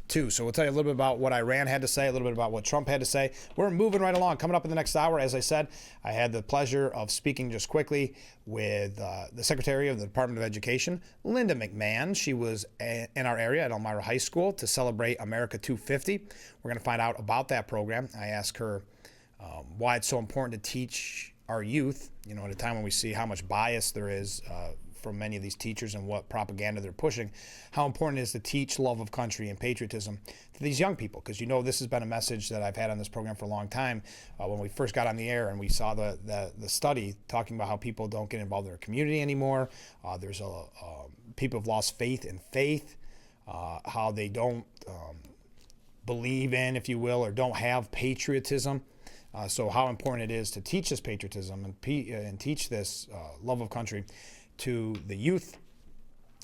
too. So we'll tell you a little bit about what Iran had to say, a little bit about what Trump had to say. We're moving right along. Coming up in the next hour, as I said, I had the pleasure of speaking just quickly with the Secretary of the Department of Education, Linda McMahon. She was in our area at Elmira High School to celebrate America 250. We're going to find out about that program. I asked her why it's so important to teach our youth, at a time when we see how much bias there is from many of these teachers and what propaganda they're pushing, how important it is to teach love of country and patriotism to these young people. Because this has been a message that I've had on this program for a long time. When we first got on the air and we saw the study talking about how people don't get involved in their community anymore, there's people have lost faith in faith, how they don't believe in, if you will, or don't have patriotism. So how important it is to teach this patriotism and teach this love of country to the youth,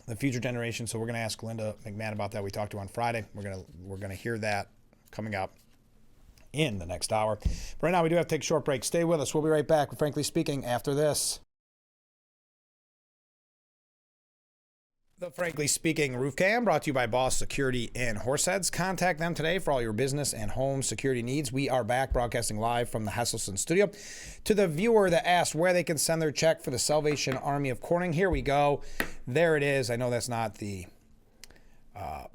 the future generation. So we're going to ask Linda McMahon about that. We talked to her on Friday. We're going to hear that coming up in the next hour. But right now we do have to take a short break. Stay with us. We'll be right back with Frankly Speaking after this. The Frankly Speaking Roof Cam brought to you by Boss Security in Horseheads. Contact them today for all your business and home security needs. We are back broadcasting live from the Hesselson studio. To the viewer that asked where they can send their check for the Salvation Army of Corning, here we go. There it is. I know that's not the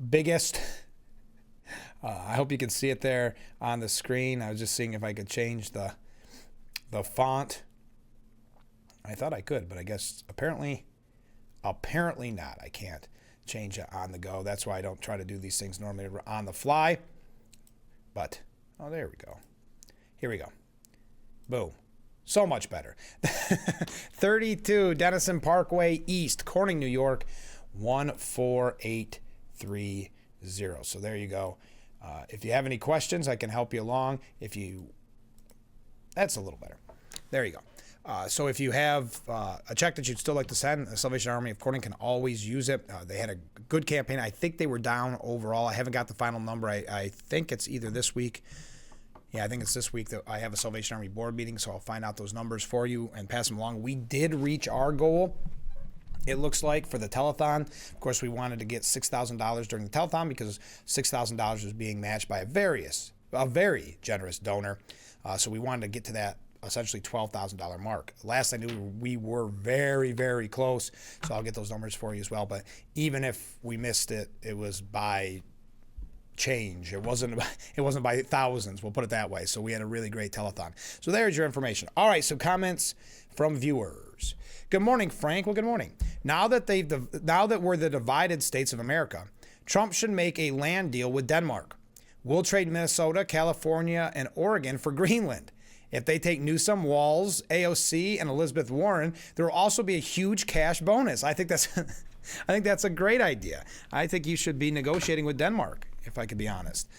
biggest. I hope you can see it there on the screen. I was just seeing if I could change the font. I thought I could, but I guess apparently not. I can't change it on the go. That's why I don't try to do these things normally on the fly. But, oh, there we go. Here we go. Boom. So much better. 32 Denison Parkway East, Corning, New York, 14830. So there you go. If you have any questions, I can help you along. That's a little better. There you go. So if you have a check that you'd still like to send, the Salvation Army of Corning can always use it. They had a good campaign. I think they were down overall. I haven't got the final number. I think it's either this week. Yeah, I think it's this week that I have a Salvation Army board meeting, so I'll find out those numbers for you and pass them along. We did reach our goal, it looks like, for the telethon. Of course, we wanted to get $6,000 during the telethon because $6,000 was being matched by a very generous donor. So we wanted to get to that essentially $12,000 mark. Last I knew, we were very, very close. So I'll get those numbers for you as well. But even if we missed it, it was by change. It wasn't by thousands. We'll put it that way. So we had a really great telethon. So there's your information. All right. So comments from viewers. Good morning, Frank. Well, good morning. Now that we're the divided states of America, Trump should make a land deal with Denmark. We'll trade Minnesota, California, and Oregon for Greenland. If they take Newsom, Walz, AOC, and Elizabeth Warren, there will also be a huge cash bonus. I think that's a great idea. I think you should be negotiating with Denmark, if I could be honest.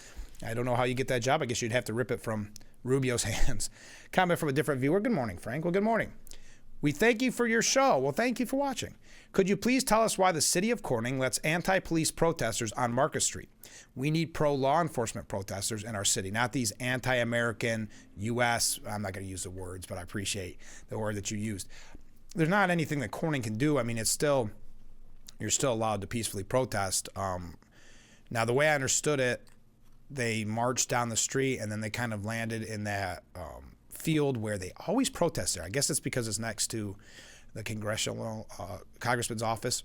I don't know how you get that job. I guess you'd have to rip it from Rubio's hands. Comment from a different viewer. Good morning, Frank. Well, good morning. We thank you for your show. Well, thank you for watching. Could you please tell us why the city of Corning lets anti-police protesters on Market Street? We need pro-law enforcement protesters in our city, not these anti-American U.S. I'm not going to use the words, but I appreciate the word that you used. There's not anything that Corning can do. I mean, you're still allowed to peacefully protest. Now, the way I understood it, they marched down the street and then they kind of landed in that field where they always protest there. I guess it's because it's next to the congressman's office,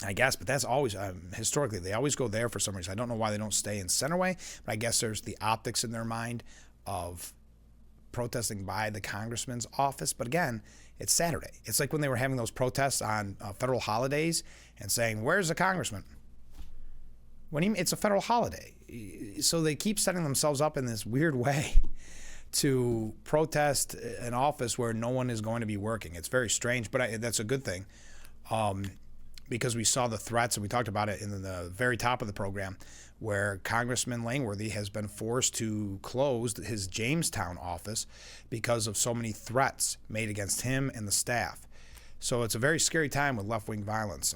I guess, but that's always, historically, they always go there for some reason. I don't know why they don't stay in Centerway, but I guess there's the optics in their mind of protesting by the congressman's office. But again, it's Saturday. It's like when they were having those protests on federal holidays and saying, where's the congressman? What do you mean? It's a federal holiday. So they keep setting themselves up in this weird way to protest an office where no one is going to be working. It's very strange, but that's a good thing, because we saw the threats, and we talked about it in the very top of the program, where Congressman Langworthy has been forced to close his Jamestown office because of so many threats made against him and the staff. So it's a very scary time with left-wing violence.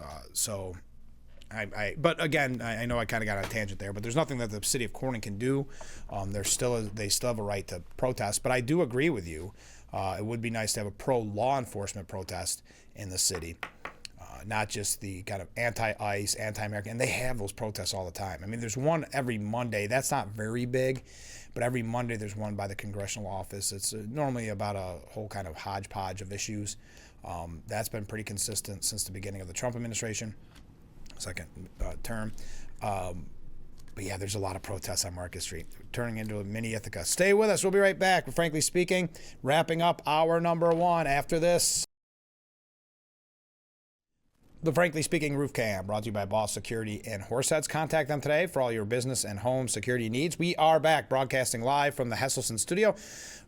But again, I know I kind of got on a tangent there, but there's nothing that the city of Corning can do. They still have a right to protest. But I do agree with you. It would be nice to have a pro-law enforcement protest in the city, not just the kind of anti-ICE, anti-American. And they have those protests all the time. I mean, there's one every Monday. That's not very big, but every Monday there's one by the congressional office. It's normally about a whole kind of hodgepodge of issues. That's been pretty consistent since the beginning of the Trump administration. Second term. But yeah, there's a lot of protests on Market Street, turning into a mini Ithaca. Stay with us. We'll be right back. We're Frankly Speaking, wrapping up hour number 1 after this. The Frankly Speaking Roof Cam, brought to you by Boss Security in Horseheads. Contact them today for all your business and home security needs. We are back broadcasting live from the Hesselson studio,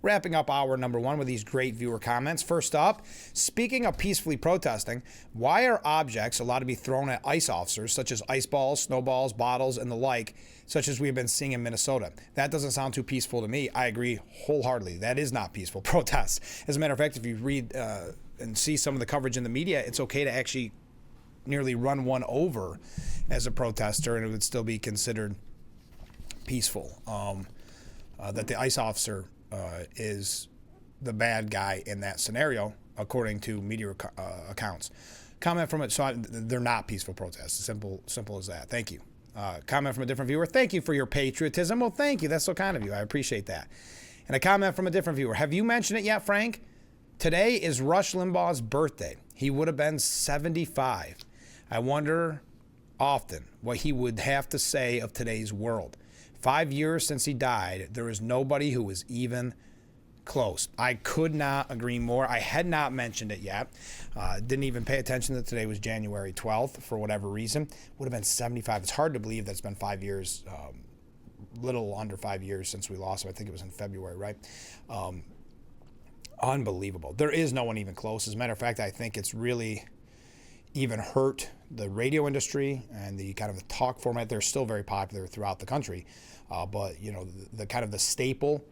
wrapping up hour number 1 with these great viewer comments. First up, speaking of peacefully protesting, why are objects allowed to be thrown at ICE officers, such as ice balls, snowballs, bottles, and the like, such as we've been seeing in Minnesota? That doesn't sound too peaceful to me. I agree wholeheartedly. That is not peaceful protest. As a matter of fact, if you read and see some of the coverage in the media, it's okay to actually nearly run one over as a protester, and it would still be considered peaceful. That the ICE officer is the bad guy in that scenario, according to media accounts. Comment from it. So they're not peaceful protests. Simple as that. Thank you. Comment from a different viewer. Thank you for your patriotism. Well, thank you. That's so kind of you. I appreciate that. And a comment from a different viewer. Have you mentioned it yet, Frank? Today is Rush Limbaugh's birthday. He would have been 75. I wonder often what he would have to say of today's world. 5 years since he died, there is nobody who is even close. I could not agree more. I had not mentioned it yet. Didn't even pay attention that today was January 12th for whatever reason. Would have been 75. It's hard to believe that's been 5 years, little under 5 years since we lost him. I think it was in February, right? Unbelievable. There is no one even close. As a matter of fact, I think it's really even hurt the radio industry and the kind of the talk format. They're still very popular throughout the country. But, you know, the kind of the staple,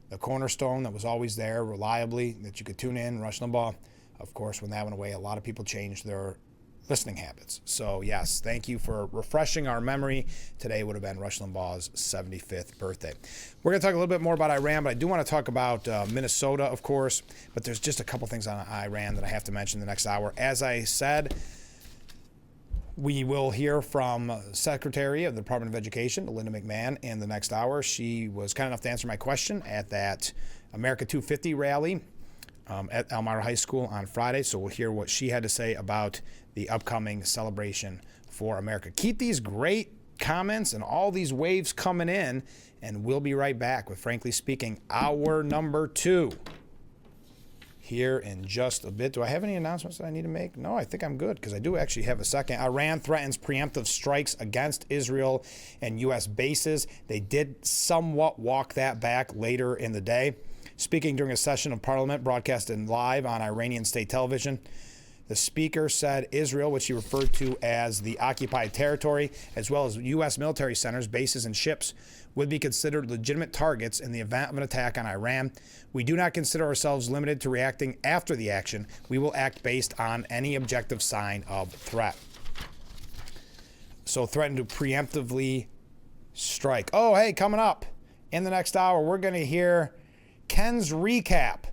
the cornerstone that was always there reliably that you could tune in, Rush Limbaugh. Of course, when that went away, a lot of people changed their listening habits. So, yes, thank you for refreshing our memory. Today would have been Rush Limbaugh's 75th birthday. We're going to talk a little bit more about Iran, but I do want to talk about Minnesota, of course. But there's just a couple things on Iran that I have to mention in the next hour. As I said, we will hear from Secretary of the Department of Education, Linda McMahon, in the next hour. She was kind enough to answer my question at that America 250 rally at Elmira High School on Friday. So we'll hear what she had to say about the upcoming celebration for America. Keep these great comments and all these waves coming in, and we'll be right back with Frankly Speaking, hour number 2. Here in just a bit. Do I have any announcements that I need to make? No, I think I'm good because I do actually have a second. Iran threatens preemptive strikes against Israel and U.S. bases. They did somewhat walk that back later in the day. Speaking during a session of parliament broadcasted live on Iranian state television, the speaker said Israel, which he referred to as the occupied territory, as well as U.S. military centers, bases, and ships, would be considered legitimate targets in the event of an attack on Iran. We do not consider ourselves limited to reacting after the action. We will act based on any objective sign of threat. So threaten to preemptively strike. Oh, hey, coming up in the next hour, we're going to hear Ken's recap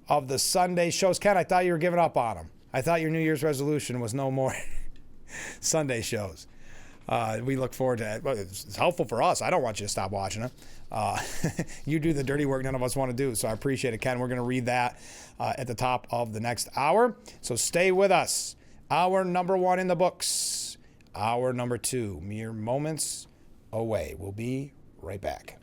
of the Sunday shows. Ken, I thought you were giving up on them. I thought your New Year's resolution was no more Sunday shows. We look forward to it. Well, it's helpful for us. I don't want you to stop watching it. You do the dirty work none of us want to do, so I appreciate it, Ken. We're going to read that at the top of the next hour. So stay with us. Hour number 1 in the books. Hour number 2, mere moments away. We'll be right back.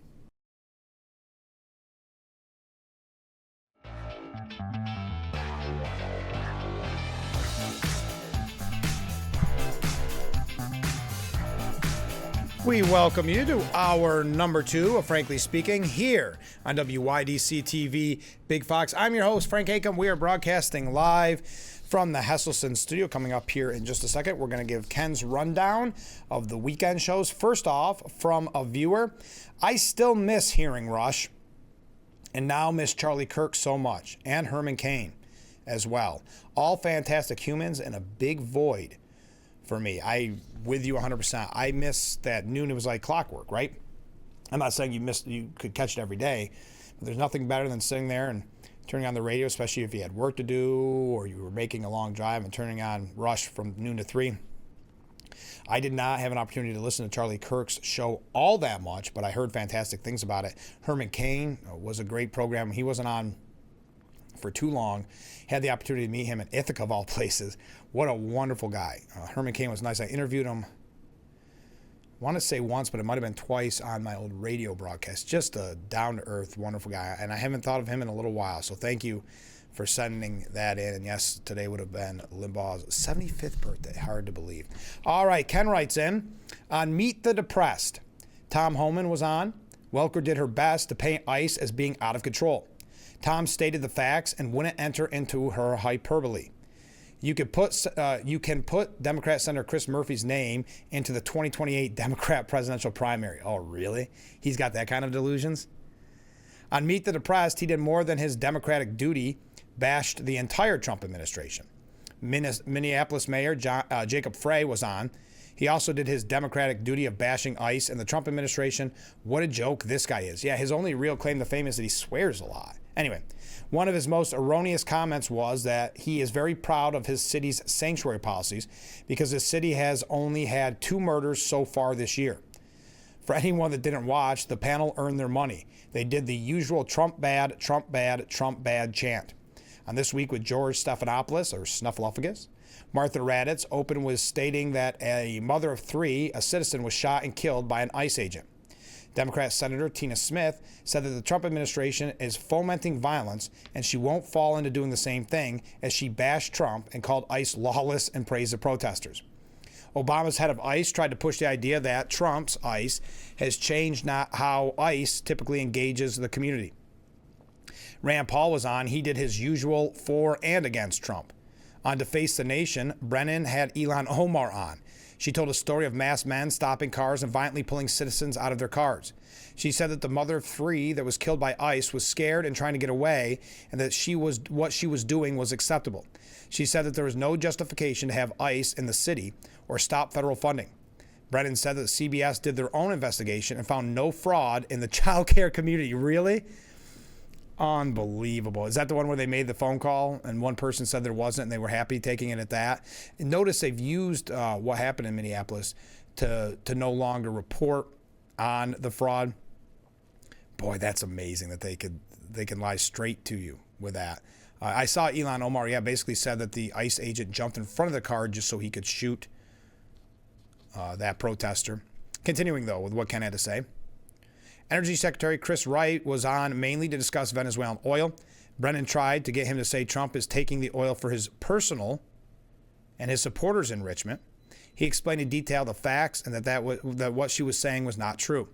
We welcome you to hour number 2 of Frankly Speaking here on WYDC TV Big Fox. I'm your host, Frank Acom. We are broadcasting live from the Hesselson studio. Coming up here in just a second, we're going to give Ken's rundown of the weekend shows. First off, from a viewer, I still miss hearing Rush and now miss Charlie Kirk so much, and Herman Cain as well. All fantastic humans and a big void for me. I with you 100%. I miss that noon. It was like clockwork, right? I'm not saying you could catch it every day, but there's nothing better than sitting there and turning on the radio, especially if you had work to do or you were making a long drive and turning on Rush from noon to 3. I did not have an opportunity to listen to Charlie Kirk's show all that much, but I heard fantastic things about it. Herman Cain was a great program. He wasn't on for too long. Had the opportunity to meet him in Ithaca, of all places. What a wonderful guy. Herman Cain was nice. I interviewed him, I want to say once, but it might have been twice on my old radio broadcast. Just a down-to-earth, wonderful guy. And I haven't thought of him in a little while. So thank you for sending that in. And yes, today would have been Limbaugh's 75th birthday. Hard to believe. All right, Ken writes in, on Meet the Depressed, Tom Homan was on. Welker did her best to paint ICE as being out of control. Tom stated the facts and wouldn't enter into her hyperbole. You can put Democrat Senator Chris Murphy's name into the 2028 Democrat presidential primary. Oh, really? He's got that kind of delusions? On Meet the Depressed, he did more than his Democratic duty, bashed the entire Trump administration. Minneapolis Mayor Jacob Frey was on. He also did his Democratic duty of bashing ICE and the Trump administration. What a joke this guy is. Yeah, his only real claim to fame is that he swears a lot. Anyway, one of his most erroneous comments was that he is very proud of his city's sanctuary policies because his city has only had 2 murders so far this year. For anyone that didn't watch, the panel earned their money. They did the usual Trump bad, Trump bad, Trump bad chant. On This Week with George Stephanopoulos, or Snuffleupagus, Martha Raddatz opened with stating that a mother of 3, a citizen, was shot and killed by an ICE agent. Democrat Senator Tina Smith said that the Trump administration is fomenting violence and she won't fall into doing the same thing, as she bashed Trump and called ICE lawless and praised the protesters. Obama's head of ICE tried to push the idea that Trump's ICE has changed not how ICE typically engages the community. Rand Paul was on. He did his usual for and against Trump. On To Face the Nation, Brennan had Ilhan Omar on. She told a story of masked men stopping cars and violently pulling citizens out of their cars. She said that the mother of 3 that was killed by ICE was scared and trying to get away, and that what she was doing was acceptable. She said that there was no justification to have ICE in the city or stop federal funding. Brennan said that CBS did their own investigation and found no fraud in the child care community. Really? Unbelievable. Is that the one where they made the phone call and one person said there wasn't and they were happy taking it at that? And notice they've used what happened in Minneapolis to no longer report on the fraud. Boy, that's amazing that they can lie straight to you with that. I saw Ilhan Omar, basically said that the ICE agent jumped in front of the car just so he could shoot that protester. Continuing, though, with what Ken had to say. Energy Secretary Chris Wright was on mainly to discuss Venezuelan oil. Brennan tried to get him to say Trump is taking the oil for his personal and his supporters' enrichment. He explained in detail the facts and that what she was saying was not true.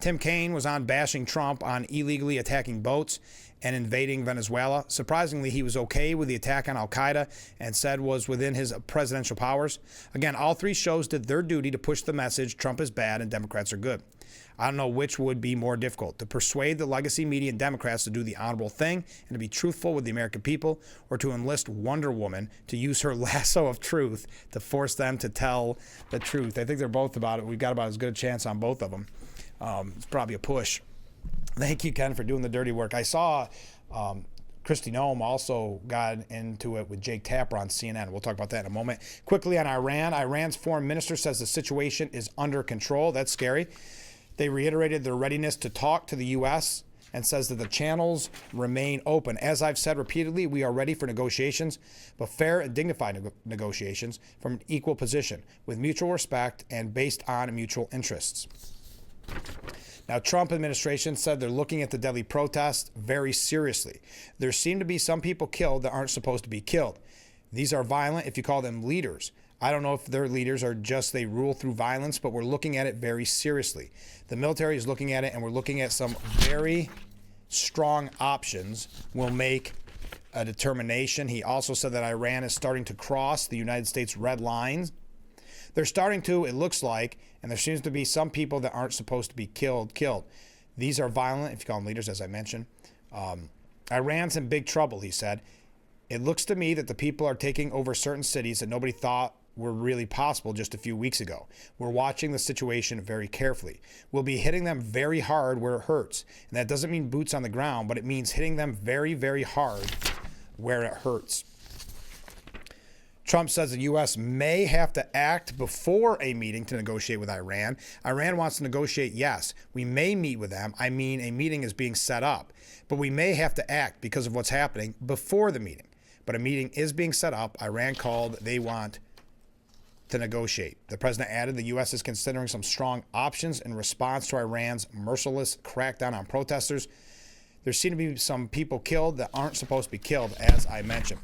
Tim Kaine was on bashing Trump on illegally attacking boats and invading Venezuela. Surprisingly, he was okay with the attack on Al-Qaeda and said was within his presidential powers. Again, all 3 shows did their duty to push the message Trump is bad and Democrats are good. I don't know which would be more difficult, to persuade the legacy media and Democrats to do the honorable thing and to be truthful with the American people, or to enlist Wonder Woman to use her lasso of truth to force them to tell the truth. I think they're both about it. We've got about as good a chance on both of them. It's probably a push. Thank you, Ken, for doing the dirty work. I saw Kristi Noem also got into it with Jake Tapper on CNN. We'll talk about that in a moment. Quickly on Iran. Iran's foreign minister says the situation is under control. That's scary. They reiterated their readiness to talk to the U.S. and says that the channels remain open. As I've said repeatedly, we are ready for negotiations, but fair and dignified negotiations from an equal position with mutual respect and based on mutual interests. Now, Trump administration said they're looking at the deadly protests very seriously. There seem to be some people killed that aren't supposed to be killed. These are violent if you call them leaders. I don't know if their leaders are just they rule through violence, but we're looking at it very seriously. The military is looking at it, and we're looking at some very strong options. We'll make a determination. He also said that Iran is starting to cross the United States red lines. They're starting to, it looks like, and there seems to be some people that aren't supposed to be killed. These are violent, if you call them leaders, as I mentioned. Iran's in big trouble, he said. It looks to me that the people are taking over certain cities that nobody thought were really possible just a few weeks ago. We're watching the situation very carefully. We'll be hitting them very hard where it hurts. And that doesn't mean boots on the ground, but it means hitting them very, very hard where it hurts. Trump says the U.S. may have to act before a meeting to negotiate with Iran. Iran wants to negotiate, yes. We may meet with them. I mean, a meeting is being set up. But we may have to act because of what's happening before the meeting. But a meeting is being set up. Iran called. They want to negotiate. The president added the U.S. is considering some strong options in response to Iran's merciless crackdown on protesters. There seem to be some people killed that aren't supposed to be killed, as I mentioned.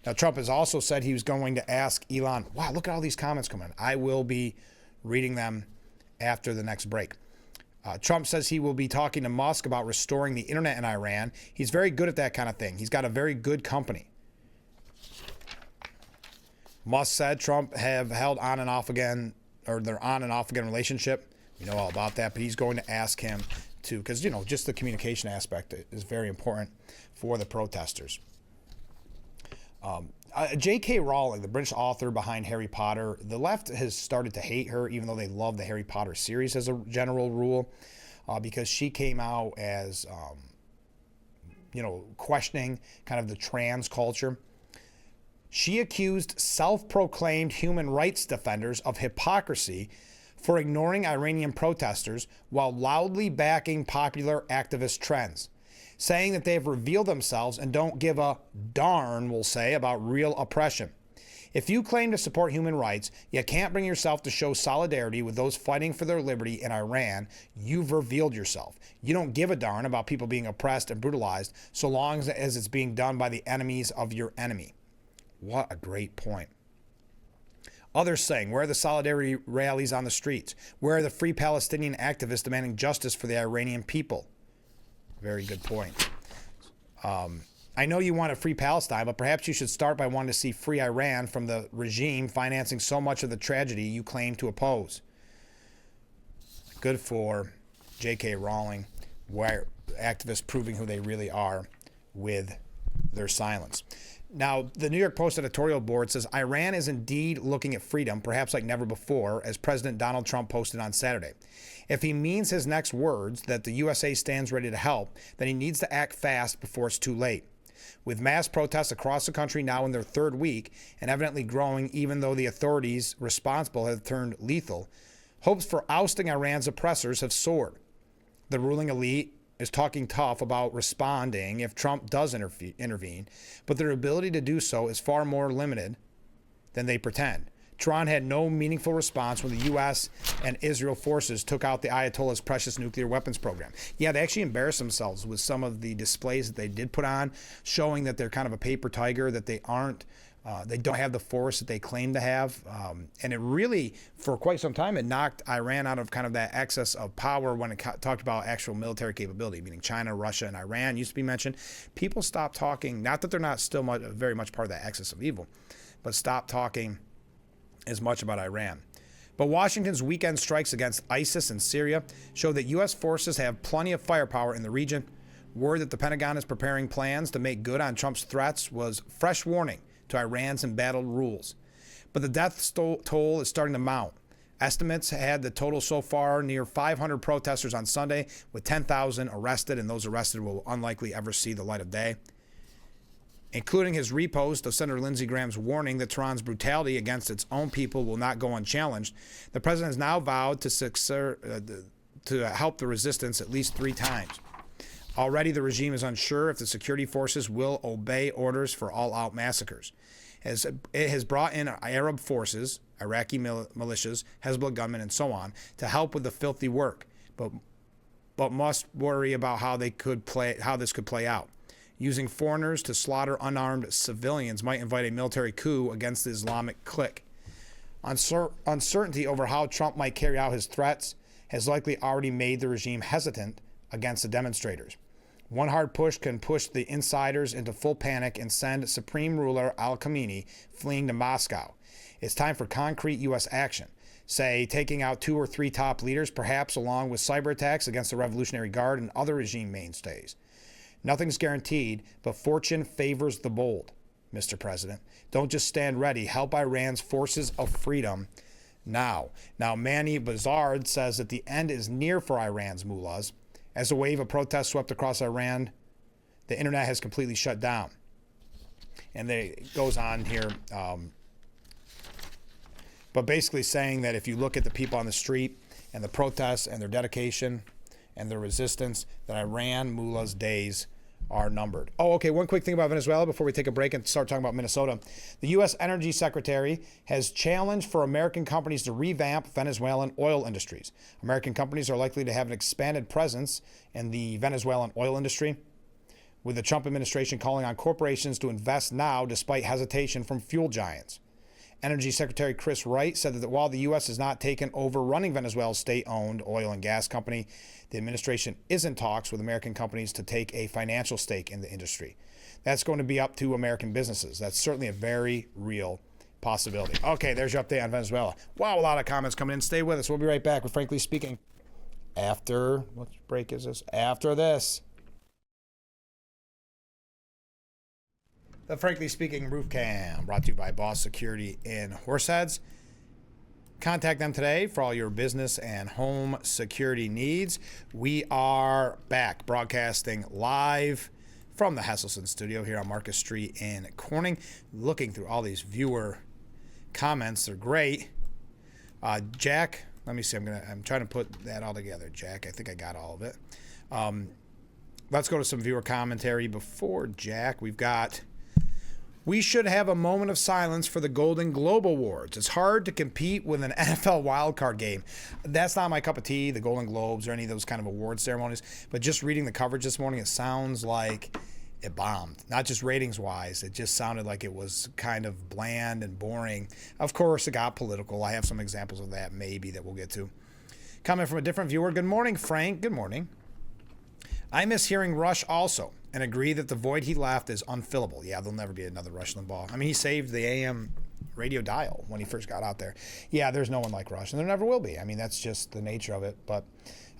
Now, Trump has also said he was going to ask Elon, wow, look at all these comments coming in. I will be reading them after the next break. Trump says he will be talking to Musk about restoring the internet in Iran. He's very good at that kind of thing. He's got a very good company. Musk said Trump have held on and off again, or they're on and off again relationship. We know all about that, but he's going to ask him to, because, you know, just the communication aspect is very important for the protesters. J.K. Rowling, the British author behind Harry Potter, the left has started to hate her, even though they love the Harry Potter series as a general rule, because she came out as, questioning kind of the trans culture. She accused self-proclaimed human rights defenders of hypocrisy for ignoring Iranian protesters while loudly backing popular activist trends, saying that they have revealed themselves and don't give a darn, we'll say, about real oppression. If you claim to support human rights, yet can't bring yourself to show solidarity with those fighting for their liberty in Iran, you've revealed yourself. You don't give a darn about people being oppressed and brutalized so long as it's being done by the enemies of your enemy. What a great point. Others saying, where are the solidarity rallies on the streets? Where are the free Palestinian activists demanding justice for the Iranian people? Very good point. I know you want a free Palestine, but perhaps you should start by wanting to see free Iran from the regime financing so much of the tragedy you claim to oppose. Good for J.K. Rowling, where activists proving who they really are with their silence. Now, the New York Post editorial board says Iran is indeed looking at freedom, perhaps like never before, as President Donald Trump posted on Saturday. If he means his next words, that the USA stands ready to help, then he needs to act fast before it's too late. With mass protests across the country now in their third week, and evidently growing even though the authorities responsible have turned lethal, hopes for ousting Iran's oppressors have soared. The ruling elite is talking tough about responding if Trump does intervene, but their ability to do so is far more limited than they pretend. Tehran had no meaningful response when the U.S. and Israel forces took out the Ayatollah's precious nuclear weapons program. Yeah, they actually embarrassed themselves with some of the displays that they did put on, showing that they're kind of a paper tiger, that they aren't, they don't have the force that they claim to have. And it really, for quite some time, it knocked Iran out of kind of that excess of power when it talked about actual military capability, meaning China, Russia, and Iran used to be mentioned. People stopped talking, not that they're not still very much part of that excess of evil, but stopped talking as much about Iran. But Washington's weekend strikes against ISIS in Syria show that U.S. forces have plenty of firepower in the region. Word that the Pentagon is preparing plans to make good on Trump's threats was fresh warning to Iran's embattled rules. But the death toll is starting to mount. Estimates had the total so far near 500 protesters on Sunday, with 10,000 arrested, and those arrested will unlikely ever see the light of day. Including his repost of Senator Lindsey Graham's warning that Tehran's brutality against its own people will not go unchallenged, the president has now vowed to help the resistance at least 3 times. Already the regime is unsure if the security forces will obey orders for all-out massacres. It has brought in Arab forces, Iraqi militias, Hezbollah gunmen, and so on, to help with the filthy work, but must worry about how this could play out. Using foreigners to slaughter unarmed civilians might invite a military coup against the Islamic clique. Uncertainty over how Trump might carry out his threats has likely already made the regime hesitant against the demonstrators. One hard push can push the insiders into full panic and send Supreme Ruler al-Khamenei fleeing to Moscow. It's time for concrete U.S. action, say taking out 2 or 3 top leaders, perhaps along with cyber attacks against the Revolutionary Guard and other regime mainstays. Nothing's guaranteed, but fortune favors the bold, Mr. President. Don't just stand ready. Help Iran's forces of freedom now. Now, Manny Bazard says that the end is near for Iran's mullahs. As a wave of protests swept across Iran, the internet has completely shut down. And it goes on here, but basically saying that if you look at the people on the street and the protests and their dedication and their resistance, that Iran mullahs' days are numbered. Oh, okay, one quick thing about Venezuela before we take a break and start talking about Minnesota. The U.S. Energy Secretary has challenged for American companies to revamp Venezuelan oil industries. American companies are likely to have an expanded presence in the Venezuelan oil industry, with the Trump administration calling on corporations to invest now despite hesitation from fuel giants. Energy Secretary Chris Wright said that while the U.S. has not taken over running Venezuela's state-owned oil and gas company, the administration is in talks with American companies to take a financial stake in the industry. That's going to be up to American businesses. That's certainly a very real possibility. Okay, there's your update on Venezuela. Wow, a lot of comments coming in. Stay with us. We'll be right back with Frankly Speaking after, what break is this? After this. The Frankly Speaking Roof Cam, brought to you by Boss Security in Horseheads. Contact them today for all your business and home security needs. We are back broadcasting live from the Hesselson studio here on Marcus Street in Corning. Looking through all these viewer comments, they're great. Jack, let me see. I'm trying to put that all together. Jack, I think I got all of it. Let's go to some viewer commentary before Jack. We should have a moment of silence for the Golden Globe Awards. It's hard to compete with an NFL wildcard game. That's not my cup of tea, the Golden Globes or any of those kind of award ceremonies. But just reading the coverage this morning, it sounds like it bombed. Not just ratings-wise. It just sounded like it was kind of bland and boring. Of course, it got political. I have some examples of that maybe that we'll get to. Comment from a different viewer. Good morning, Frank. Good morning. I miss hearing Rush also and agree that the void he left is unfillable. Yeah, there'll never be another Rush Limbaugh. I mean, he saved the AM radio dial when he first got out there. Yeah, there's no one like Rush, and there never will be. I mean, that's just the nature of it. But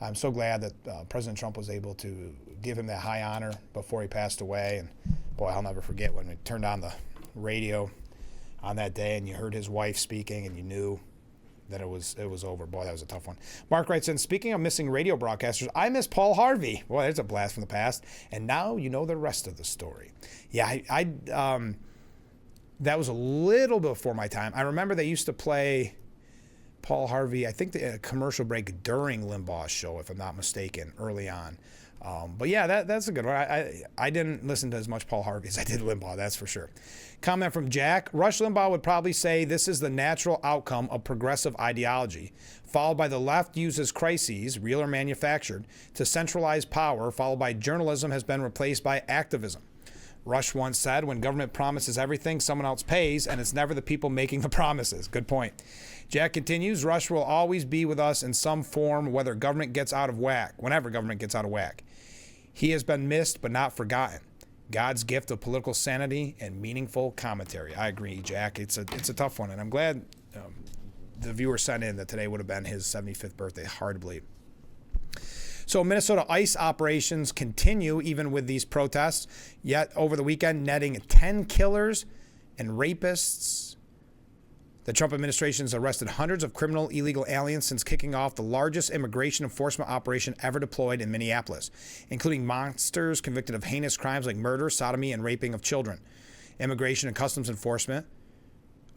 I'm so glad that President Trump was able to give him that high honor before he passed away. And, boy, I'll never forget when we turned on the radio on that day and you heard his wife speaking and you knew that it was over. Boy, that was a tough one. Mark writes in, speaking of missing radio broadcasters, I miss Paul Harvey. Boy, there's a blast from the past. And now you know the rest of the story. Yeah, that was a little before my time. I remember they used to play Paul Harvey, I think the commercial break during Limbaugh's show, if I'm not mistaken, early on. But yeah, that's a good one. I didn't listen to as much Paul Harvey as I did Limbaugh, that's for sure. Comment from Jack. Rush Limbaugh would probably say this is the natural outcome of progressive ideology, followed by the left uses crises, real or manufactured, to centralize power, followed by journalism has been replaced by activism. Rush once said, when government promises everything, someone else pays, and it's never the people making the promises. Good point. Jack continues, Rush will always be with us in some form, whenever government gets out of whack. He has been missed but not forgotten. God's gift of political sanity and meaningful commentary. I agree, Jack. It's a tough one, and I'm glad the viewer sent in that today would have been his 75th birthday. Hard to believe. So Minnesota ICE operations continue even with these protests, yet over the weekend netting 10 killers and rapists. The Trump administration has arrested hundreds of criminal illegal aliens since kicking off the largest immigration enforcement operation ever deployed in Minneapolis, including monsters convicted of heinous crimes like murder, sodomy, and raping of children. Immigration and Customs Enforcement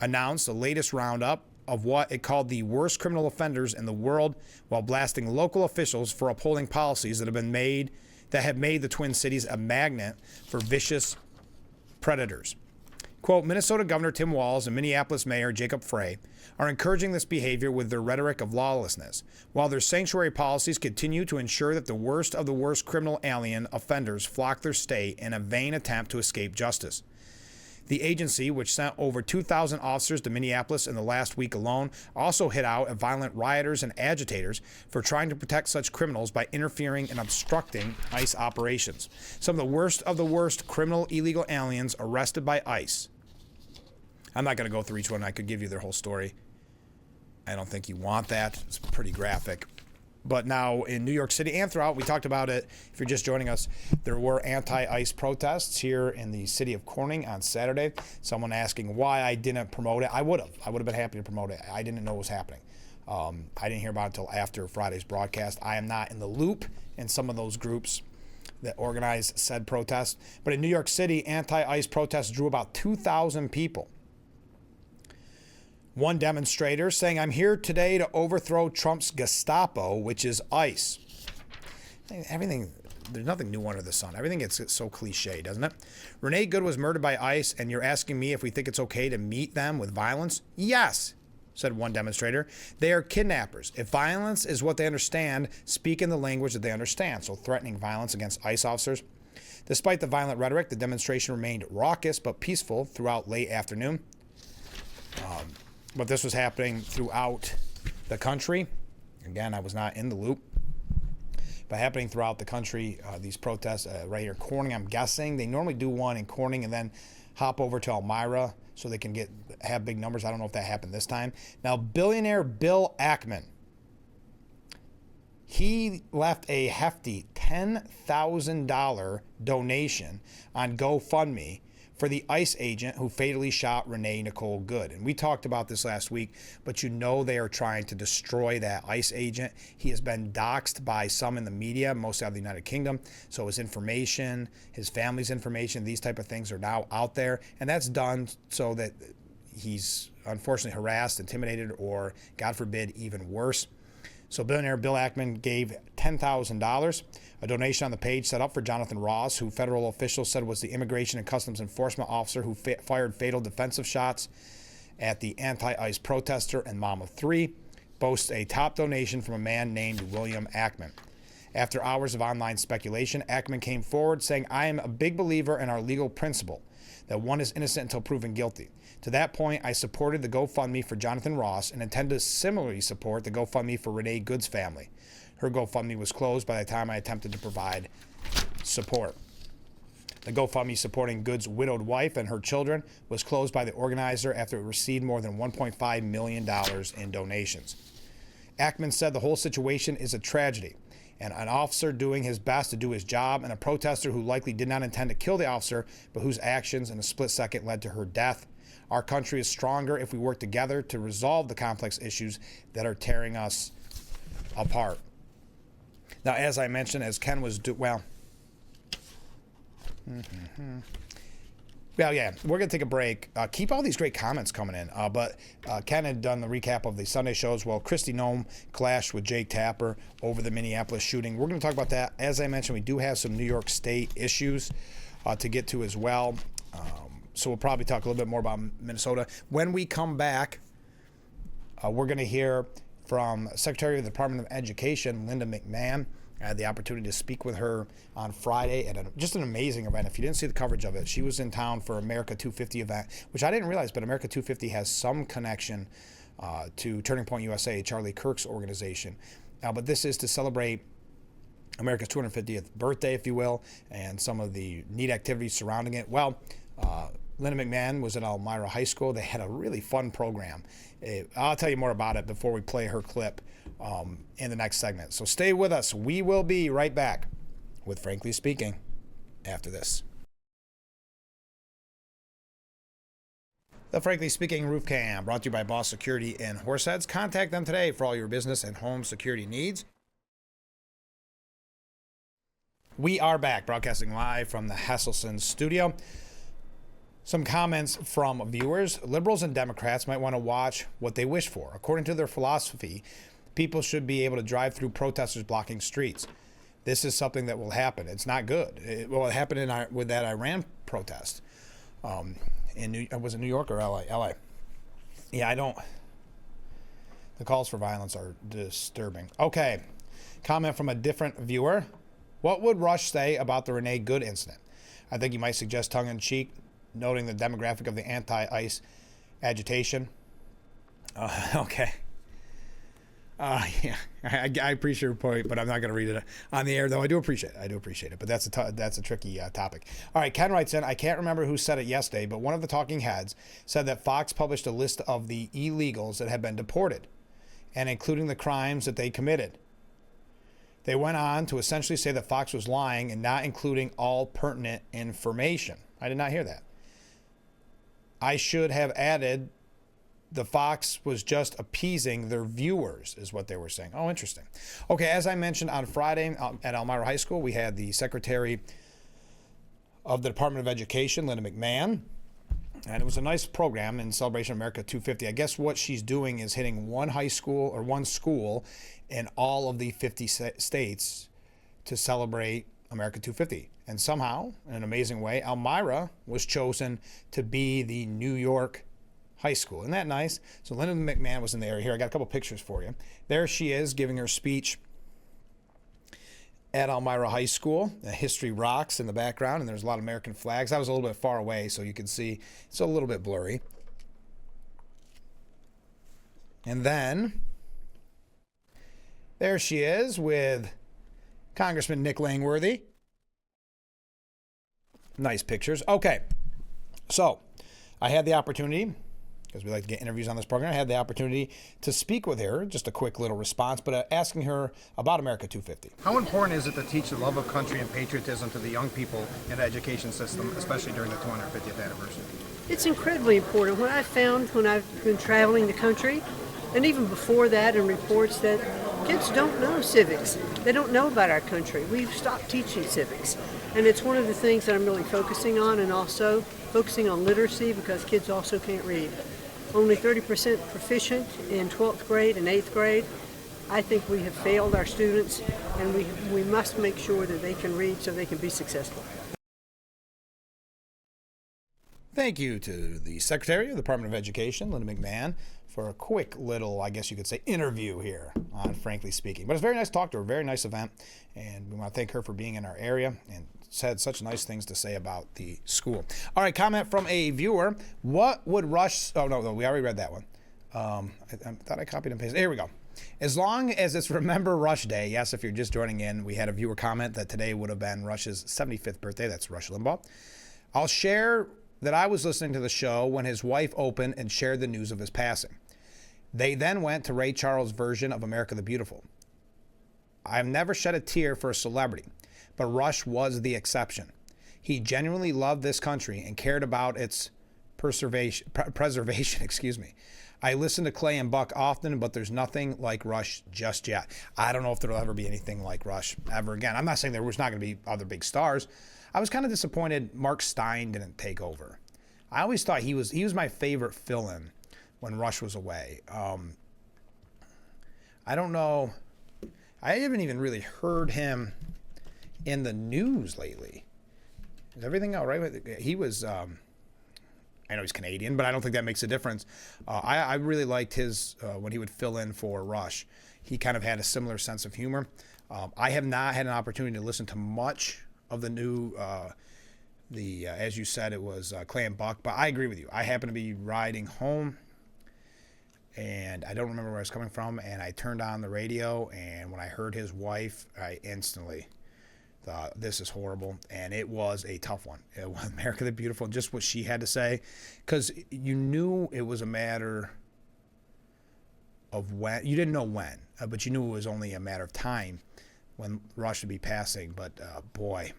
announced the latest roundup of what it called the worst criminal offenders in the world, while blasting local officials for upholding policies that have made the Twin Cities a magnet for vicious predators. Quote, Minnesota Governor Tim Walz and Minneapolis Mayor Jacob Frey are encouraging this behavior with their rhetoric of lawlessness, while their sanctuary policies continue to ensure that the worst of the worst criminal alien offenders flock their state in a vain attempt to escape justice. The agency, which sent over 2,000 officers to Minneapolis in the last week alone, also hit out at violent rioters and agitators for trying to protect such criminals by interfering and obstructing ICE operations. Some of the worst criminal illegal aliens arrested by ICE. I'm not going to go through each one. I could give you their whole story. I don't think you want that. It's pretty graphic. But now in New York City and throughout, we talked about it. If you're just joining us, there were anti-ICE protests here in the city of Corning on Saturday. Someone asking why I didn't promote it. I would have been happy to promote it. I didn't know what was happening. I didn't hear about it until after Friday's broadcast. I am not in the loop in some of those groups that organized said protests. But in New York City, anti-ICE protests drew about 2,000 people. One demonstrator saying, I'm here today to overthrow Trump's Gestapo, which is ICE. Everything, there's nothing new under the sun. Everything gets so cliche, doesn't it? Renee Good was murdered by ICE, and you're asking me if we think it's okay to meet them with violence? Yes, said one demonstrator. They are kidnappers. If violence is what they understand, speak in the language that they understand. So threatening violence against ICE officers. Despite the violent rhetoric, the demonstration remained raucous but peaceful throughout late afternoon. But this was happening throughout the country. Again, I was not in the loop. But happening throughout the country, these protests right here. Corning, I'm guessing. They normally do one in Corning and then hop over to Elmira so they can have big numbers. I don't know if that happened this time. Now, billionaire Bill Ackman, he left a hefty $10,000 donation on GoFundMe for the ICE agent who fatally shot Renee Nicole Good. And we talked about this last week, but you know they are trying to destroy that ICE agent. He has been doxxed by some in the media, mostly out of the United Kingdom. So his information, his family's information, these type of things are now out there. And that's done so that he's unfortunately harassed, intimidated, or, God forbid, even worse. So billionaire Bill Ackman gave $10,000, a donation on the page set up for Jonathan Ross, who federal officials said was the Immigration and Customs Enforcement officer who fired fatal defensive shots at the anti-ICE protester and mom of three, boasts a top donation from a man named William Ackman. After hours of online speculation, Ackman came forward saying, "I am a big believer in our legal principle that one is innocent until proven guilty. To that point, I supported the GoFundMe for Jonathan Ross and intend to similarly support the GoFundMe for Renee Good's family. Her GoFundMe was closed by the time I attempted to provide support." The GoFundMe supporting Good's widowed wife and her children was closed by the organizer after it received more than $1.5 million in donations. Ackman said the whole situation is a tragedy, and an officer doing his best to do his job, and a protester who likely did not intend to kill the officer, but whose actions in a split second led to her death. Our country is stronger if we work together to resolve the complex issues that are tearing us apart. Now, as I mentioned, as Ken was we're going to take a break. Keep all these great comments coming in. But Ken had done the recap of the Sunday shows. Well, Kristi Noem clashed with Jake Tapper over the Minneapolis shooting. We're going to talk about that. As I mentioned, we do have some New York State issues to get to as well. So we'll probably talk a little bit more about Minnesota. When we come back, we're going to hear from Secretary of the Department of Education, Linda McMahon. I had the opportunity to speak with her on Friday at just an amazing event. If you didn't see the coverage of it, she was in town for America 250 event, which I didn't realize, but America 250 has some connection to Turning Point USA, Charlie Kirk's organization. But this is to celebrate America's 250th birthday, if you will, and some of the neat activities surrounding it. Well, Linda McMahon was at Elmira High School. They had a really fun program. I'll tell you more about it before we play her clip in the next segment. So stay with us. We will be right back with Frankly Speaking after this. The Frankly Speaking Roof Cam, brought to you by Boss Security in Horseheads. Contact them today for all your business and home security needs. We are back, broadcasting live from the Hesselson studio. Some comments from viewers. Liberals and Democrats might want to watch what they wish for. According to their philosophy, people should be able to drive through protesters blocking streets. This is something that will happen. It's not good. It happened with that Iran protest. Was it New York or LA? LA. Yeah, the calls for violence are disturbing. Okay. Comment from a different viewer. What would Rush say about the Renee Good incident? I think he might suggest tongue-in-cheek, noting the demographic of the anti-ICE agitation. Okay. Yeah, I appreciate your point, but I'm not going to read it on the air, though. I do appreciate it, but that's a tricky topic. All right, Ken writes in, I can't remember who said it yesterday, but one of the talking heads said that Fox published a list of the illegals that had been deported, and including the crimes that they committed. They went on to essentially say that Fox was lying and not including all pertinent information. I did not hear that. I should have added the Fox was just appeasing their viewers, is what they were saying. Oh, interesting. Okay, as I mentioned on Friday at Elmira High School, we had the Secretary of the Department of Education, Linda McMahon, and it was a nice program in celebration of America 250. I guess what she's doing is hitting one school in all of the 50 states to celebrate America 250. And somehow, in an amazing way, Elmira was chosen to be the New York high school. Isn't that nice? So Linda McMahon was in the area here. I got a couple pictures for you. There she is giving her speech at Elmira High School. History rocks in the background, and there's a lot of American flags. I was a little bit far away, so you can see it's a little bit blurry. And then there she is with Congressman Nick Langworthy. Nice pictures. Okay, so I had the opportunity because we like to get interviews on this program. I had the opportunity to speak with her, just a quick little response, but asking her about America 250. How important is it to teach the love of country and patriotism to the young people in the education system, especially during the 250th anniversary? It's incredibly important. What I found when I've been traveling the country, and even before that in reports, that kids don't know civics. They don't know about our country. We've stopped teaching civics. And it's one of the things that I'm really focusing on, and also focusing on literacy, because kids also can't read. Only 30% proficient in 12th grade and 8th grade. I think we have failed our students, and we must make sure that they can read so they can be successful. Thank you to the Secretary of the Department of Education, Linda McMahon, for a quick little, I guess you could say, interview here on Frankly Speaking. But it's very nice to talk to her, very nice event, and we want to thank her for being in our area and had such nice things to say about the school. All right, comment from a viewer. What would Rush... Oh, no, we already read that one. I thought I copied and pasted. Here we go. As long as it's Remember Rush Day, yes, if you're just joining in, we had a viewer comment that today would have been Rush's 75th birthday. That's Rush Limbaugh. I'll share that I was listening to the show when his wife opened and shared the news of his passing. They then went to Ray Charles' version of America the Beautiful. I've never shed a tear for a celebrity, but Rush was the exception. He genuinely loved this country and cared about its preservation. Excuse me. I listen to Clay and Buck often, but there's nothing like Rush just yet. I don't know if there'll ever be anything like Rush ever again. I'm not saying there was not going to be other big stars. I was kind of disappointed Mark Stein didn't take over. I always thought he was my favorite fill-in when Rush was away. I don't know. I haven't even really heard him in the news lately. Is everything all right? He was, I know he's Canadian, but I don't think that makes a difference. I really liked his, when he would fill in for Rush. He kind of had a similar sense of humor. I have not had an opportunity to listen to much of the new, as you said, it was Clay and Buck, but I agree with you. I happened to be riding home, and I don't remember where I was coming from, and I turned on the radio, and when I heard his wife, I instantly thought, this is horrible, and it was a tough one. It was America the Beautiful, and just what she had to say, because you knew it was a matter of when. You didn't know when, but you knew it was only a matter of time when Rush would be passing, but boy,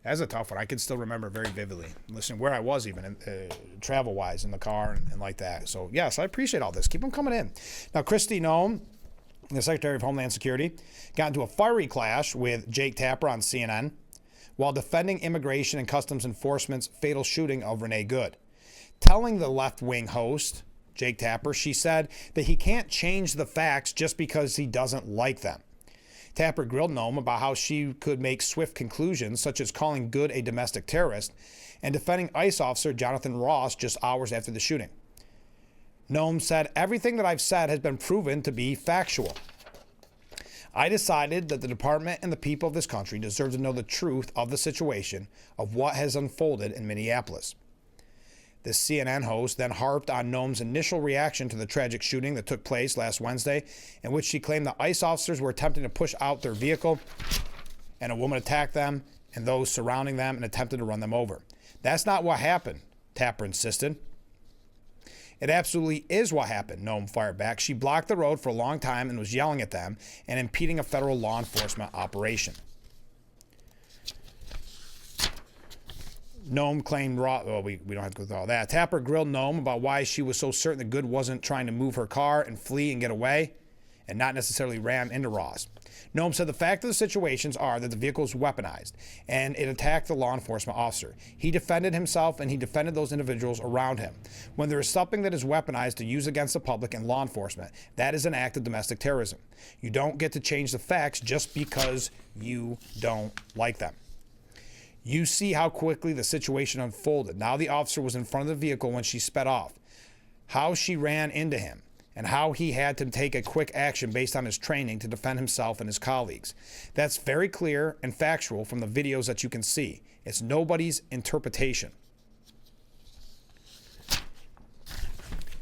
that's a tough one. I can still remember very vividly, listening where I was even, travel-wise, in the car and like that. So, yes, I appreciate all this. Keep them coming in. Now, Kristi Noem, the Secretary of Homeland Security, got into a fiery clash with Jake Tapper on CNN while defending Immigration and Customs Enforcement's fatal shooting of Renee Good. Telling the left-wing host, Jake Tapper, she said that he can't change the facts just because he doesn't like them. Tapper grilled Noem about how she could make swift conclusions, such as calling Good a domestic terrorist and defending ICE officer Jonathan Ross just hours after the shooting. Noem said, everything that I've said has been proven to be factual. I decided that the department and the people of this country deserve to know the truth of the situation of what has unfolded in Minneapolis. The CNN host then harped on Noem's initial reaction to the tragic shooting that took place last Wednesday, in which she claimed that ICE officers were attempting to push out their vehicle and a woman attacked them and those surrounding them and attempted to run them over. That's not what happened, Tapper insisted. It absolutely is what happened, Noem fired back. She blocked the road for a long time and was yelling at them and impeding a federal law enforcement operation. Noem claimed we don't have to go through all that. Tapper grilled Noem about why she was so certain that Good wasn't trying to move her car and flee and get away and not necessarily ram into Ross. Noem said the fact of the situations are that the vehicle was weaponized and it attacked the law enforcement officer. He defended himself and he defended those individuals around him. When there is something that is weaponized to use against the public and law enforcement, that is an act of domestic terrorism. You don't get to change the facts just because you don't like them. You see how quickly the situation unfolded. Now the officer was in front of the vehicle when she sped off. How she ran into him and how he had to take a quick action based on his training to defend himself and his colleagues. That's very clear and factual from the videos that you can see. It's nobody's interpretation.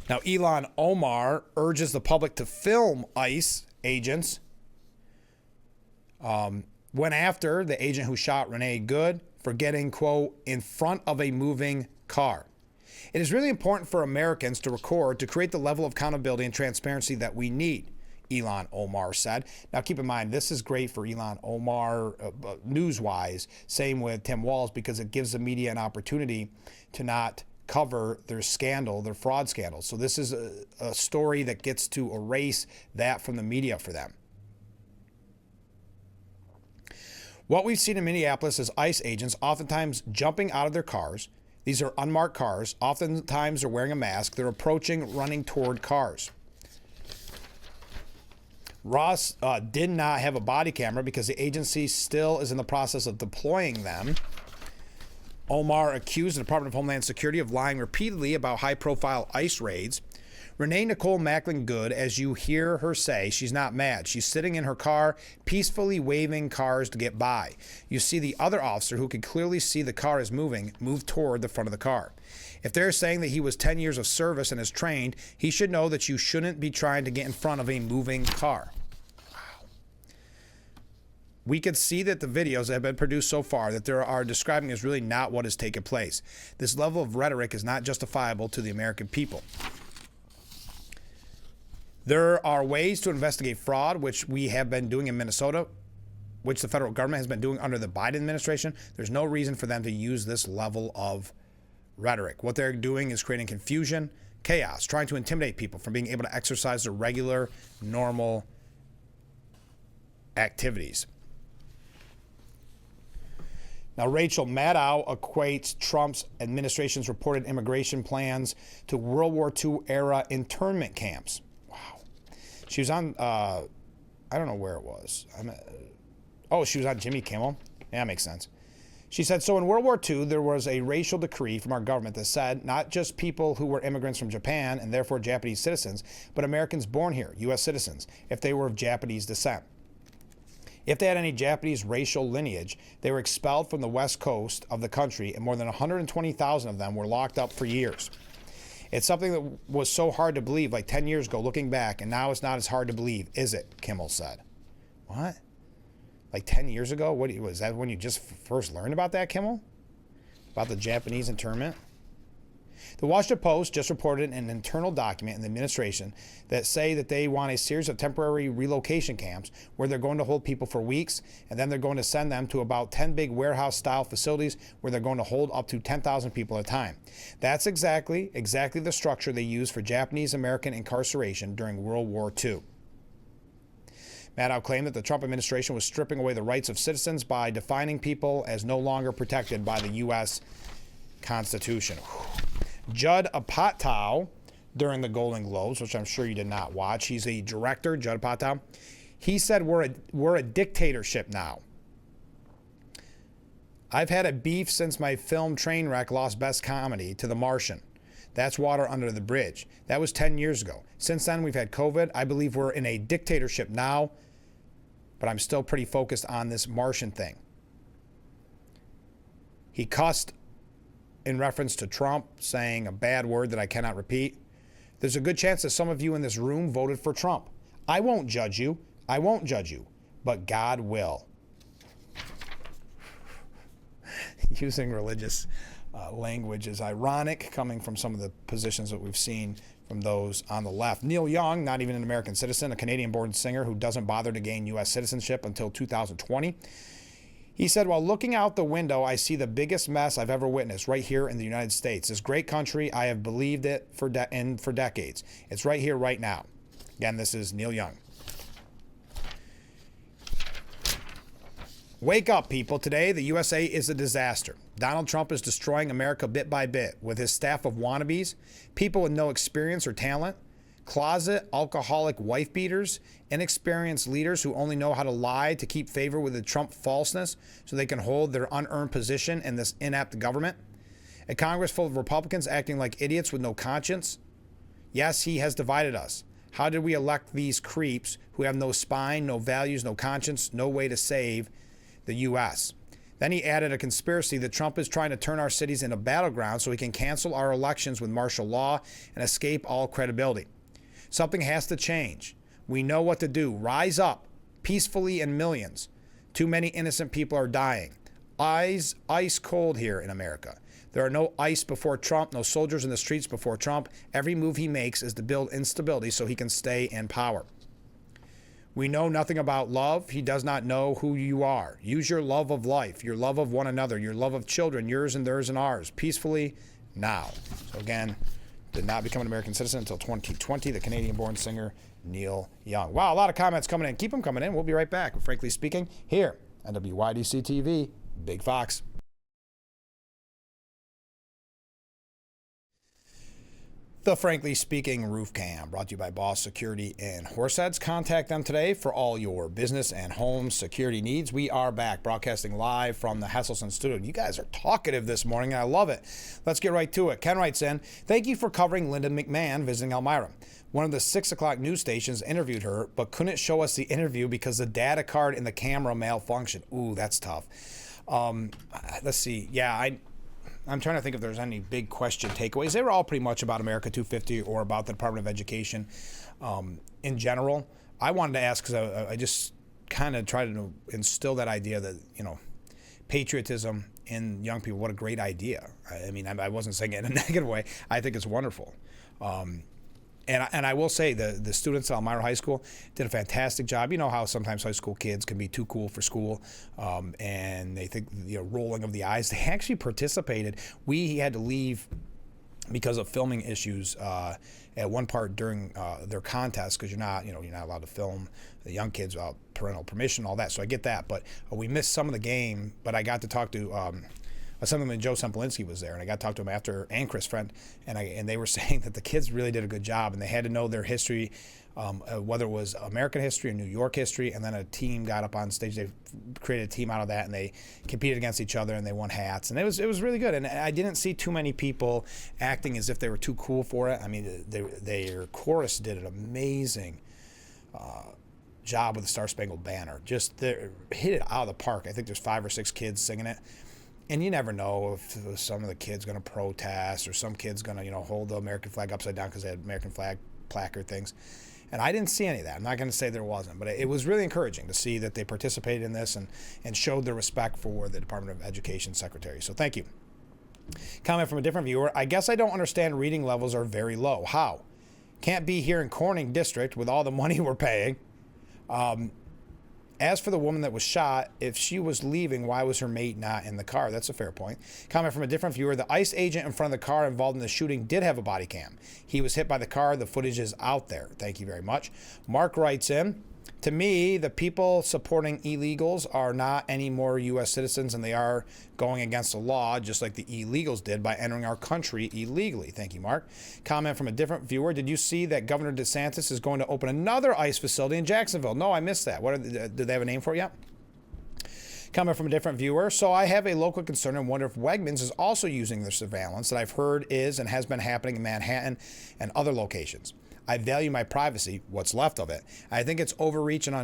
Now, Ilhan Omar urges the public to film ICE agents went after the agent who shot Renee Good for getting, quote, in front of a moving car. It is really important for Americans to record to create the level of accountability and transparency that we need, Elon Omar said. Now, keep in mind, this is great for Elon Omar news-wise. Same with Tim Walz, because it gives the media an opportunity to not cover their scandal, their fraud scandal. So this is a story that gets to erase that from the media for them. What we've seen in Minneapolis is ICE agents oftentimes jumping out of their cars. These are unmarked cars. Oftentimes they're wearing a mask. They're approaching, running toward cars. Ross did not have a body camera because the agency still is in the process of deploying them. Omar accused the Department of Homeland Security of lying repeatedly about high-profile ICE raids. Renee Nicole Macklin Good, as you hear her say, she's not mad. She's sitting in her car, peacefully waving cars to get by. You see the other officer, who could clearly see the car is moving, move toward the front of the car. If they're saying that he was 10 years of service and is trained, he should know that you shouldn't be trying to get in front of a moving car. Wow. We could see that the videos that have been produced so far that there are describing is really not what has taken place. This level of rhetoric is not justifiable to the American people. There are ways to investigate fraud, which we have been doing in Minnesota, which the federal government has been doing under the Biden administration. There's no reason for them to use this level of rhetoric. What they're doing is creating confusion, chaos, trying to intimidate people from being able to exercise their regular, normal activities. Now, Rachel Maddow equates Trump's administration's reported immigration plans to World War II era internment camps. She was on, I don't know where it was. She was on Jimmy Kimmel. Yeah, that makes sense. She said, so in World War II, there was a racial decree from our government that said not just people who were immigrants from Japan and therefore Japanese citizens, but Americans born here, U.S. citizens, if they were of Japanese descent. If they had any Japanese racial lineage, they were expelled from the west coast of the country, and more than 120,000 of them were locked up for years. It's something that was so hard to believe like 10 years ago looking back, and now it's not as hard to believe, is it? Kimmel said. What? Like 10 years ago? Was that when you just first learned about that, Kimmel? About the Japanese internment? The Washington Post just reported an internal document in the administration that say that they want a series of temporary relocation camps where they're going to hold people for weeks, and then they're going to send them to about 10 big warehouse-style facilities where they're going to hold up to 10,000 people at a time. That's exactly the structure they used for Japanese-American incarceration during World War II. Maddow claimed that the Trump administration was stripping away the rights of citizens by defining people as no longer protected by the U.S. Constitution. Judd Apatow, during the Golden Globes, which I'm sure you did not watch, he's a director, Judd Apatow, he said we're a dictatorship now. I've had a beef since my film Trainwreck lost Best Comedy to The Martian. That's water under the bridge. That was 10 years ago. Since then, we've had COVID. I believe we're in a dictatorship now, but I'm still pretty focused on this Martian thing. He cussed in reference to Trump, saying a bad word that I cannot repeat. There's a good chance that some of you in this room voted for Trump. I won't judge you. I won't judge you, but God will. Using religious language is ironic, coming from some of the positions that we've seen from those on the left. Neil Young, not even an American citizen, a Canadian-born singer who doesn't bother to gain U.S. citizenship until 2020. He said, while looking out the window, I see the biggest mess I've ever witnessed right here in the United States. This great country, I have believed it for decades. It's right here, right now. Again, this is Neil Young. Wake up, people. Today, the USA is a disaster. Donald Trump is destroying America bit by bit with his staff of wannabes, people with no experience or talent, closet alcoholic wife beaters, inexperienced leaders who only know how to lie to keep favor with the Trump falseness so they can hold their unearned position in this inept government. A Congress full of Republicans acting like idiots with no conscience. Yes, he has divided us. How did we elect these creeps who have no spine, no values, no conscience, no way to save the U.S.? Then he added a conspiracy that Trump is trying to turn our cities into battlegrounds so he can cancel our elections with martial law and escape all credibility. Something has to change. We know what to do. Rise up peacefully in millions. Too many innocent people are dying. Ice cold here in America. There are no ICE before Trump, no soldiers in the streets before Trump. Every move he makes is to build instability so he can stay in power. We know nothing about love. He does not know who you are. Use your love of life, your love of one another, your love of children, yours and theirs and ours, peacefully now. So again, did not become an American citizen until 2020, the Canadian-born singer Neil Young. Wow, a lot of comments coming in. Keep them coming in. We'll be right back with Frankly Speaking here on WYDC TV, Big Fox. The Frankly Speaking Roof Cam, brought to you by Boss Security in Horseheads. Contact them today for all your business and home security needs. We are back, broadcasting live from the Hesselson studio. You guys are talkative this morning, and I love it. Let's get right to it. Ken writes in, thank you for covering Linda McMahon visiting Elmira. One of the 6 o'clock news stations interviewed her, but couldn't show us the interview because the data card in the camera malfunctioned. Ooh, that's tough. Let's see. Yeah, I'm trying to think if there's any big question takeaways. They were all pretty much about America 250 or about the Department of Education in general. I wanted to ask because I just kind of tried to instill that idea that, patriotism in young people, what a great idea. I mean, I wasn't saying it in a negative way. I think it's wonderful. And I will say the students at Elmira High School did a fantastic job. You know how sometimes high school kids can be too cool for school, and they think rolling of the eyes. They actually participated. We had to leave because of filming issues at one part during their contest because you're not allowed to film the young kids without parental permission, all that. So I get that, but we missed some of the game. But I got to talk to. Something when Joe Sempolinski was there, and I got to talk to him after, and Chris Friend, and they were saying that the kids really did a good job, and they had to know their history, whether it was American history or New York history, and then a team got up on stage. They created a team out of that, and they competed against each other, and they won hats, and it was really good. And I didn't see too many people acting as if they were too cool for it. I mean, their chorus did an amazing job with the Star Spangled Banner. Just hit it out of the park. I think there's 5 or 6 kids singing it. And you never know if some of the kids going to protest or some kid's going to, hold the American flag upside down because they had American flag placard things. And I didn't see any of that. I'm not going to say there wasn't, but it was really encouraging to see that they participated in this and showed their respect for the Department of Education Secretary. So thank you. Comment from a different viewer. I guess I don't understand reading levels are very low. How? Can't be here in Corning District with all the money we're paying. As for the woman that was shot, if she was leaving, why was her mate not in the car? That's a fair point. Comment from a different viewer. The ICE agent in front of the car involved in the shooting did have a body cam. He was hit by the car. The footage is out there. Thank you very much. Mark writes in, to me, the people supporting illegals are not any more U.S. citizens, and they are going against the law, just like the illegals did by entering our country illegally. Thank you, Mark. Comment from a different viewer. Did you see that Governor DeSantis is going to open another ICE facility in Jacksonville? No, I missed that. Do they have a name for it yet? Comment from a different viewer. So I have a local concern and wonder if Wegmans is also using their surveillance that I've heard is and has been happening in Manhattan and other locations. I value my privacy, what's left of it. I think it's overreach and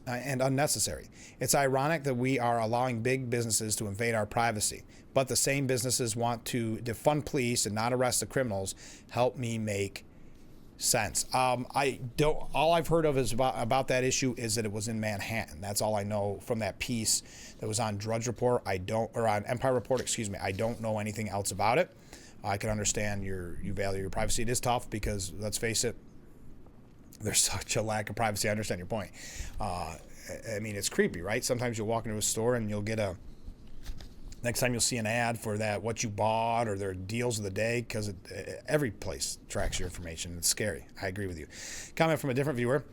unnecessary. It's ironic that we are allowing big businesses to invade our privacy, but the same businesses want to defund police and not arrest the criminals. Help me make sense. All I've heard of is about that issue is that it was in Manhattan. That's all I know from that piece that was on Drudge Report. On Empire Report, excuse me. I don't know anything else about it. I can understand you value your privacy. It is tough because, let's face it, there's such a lack of privacy. I understand your point. I mean, it's creepy, right? Sometimes you'll walk into a store and you'll get next time you'll see an ad for that, what you bought or their deals of the day, because every place tracks your information. It's scary. I agree with you. Comment from a different viewer.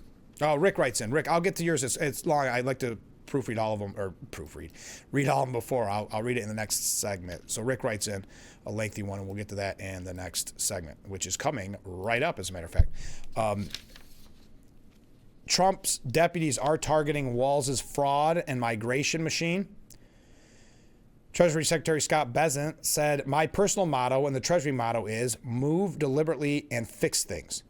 Oh, Rick writes in. Rick, I'll get to yours. It's long. I'd like to proofread all of them, or read all of them before. I'll read it in the next segment. So Rick writes in a lengthy one, and we'll get to that in the next segment, which is coming right up, as a matter of fact. Trump's deputies are targeting Walz's fraud and migration machine. Treasury Secretary Scott Bessent said, my personal motto and the Treasury motto is move deliberately and fix things.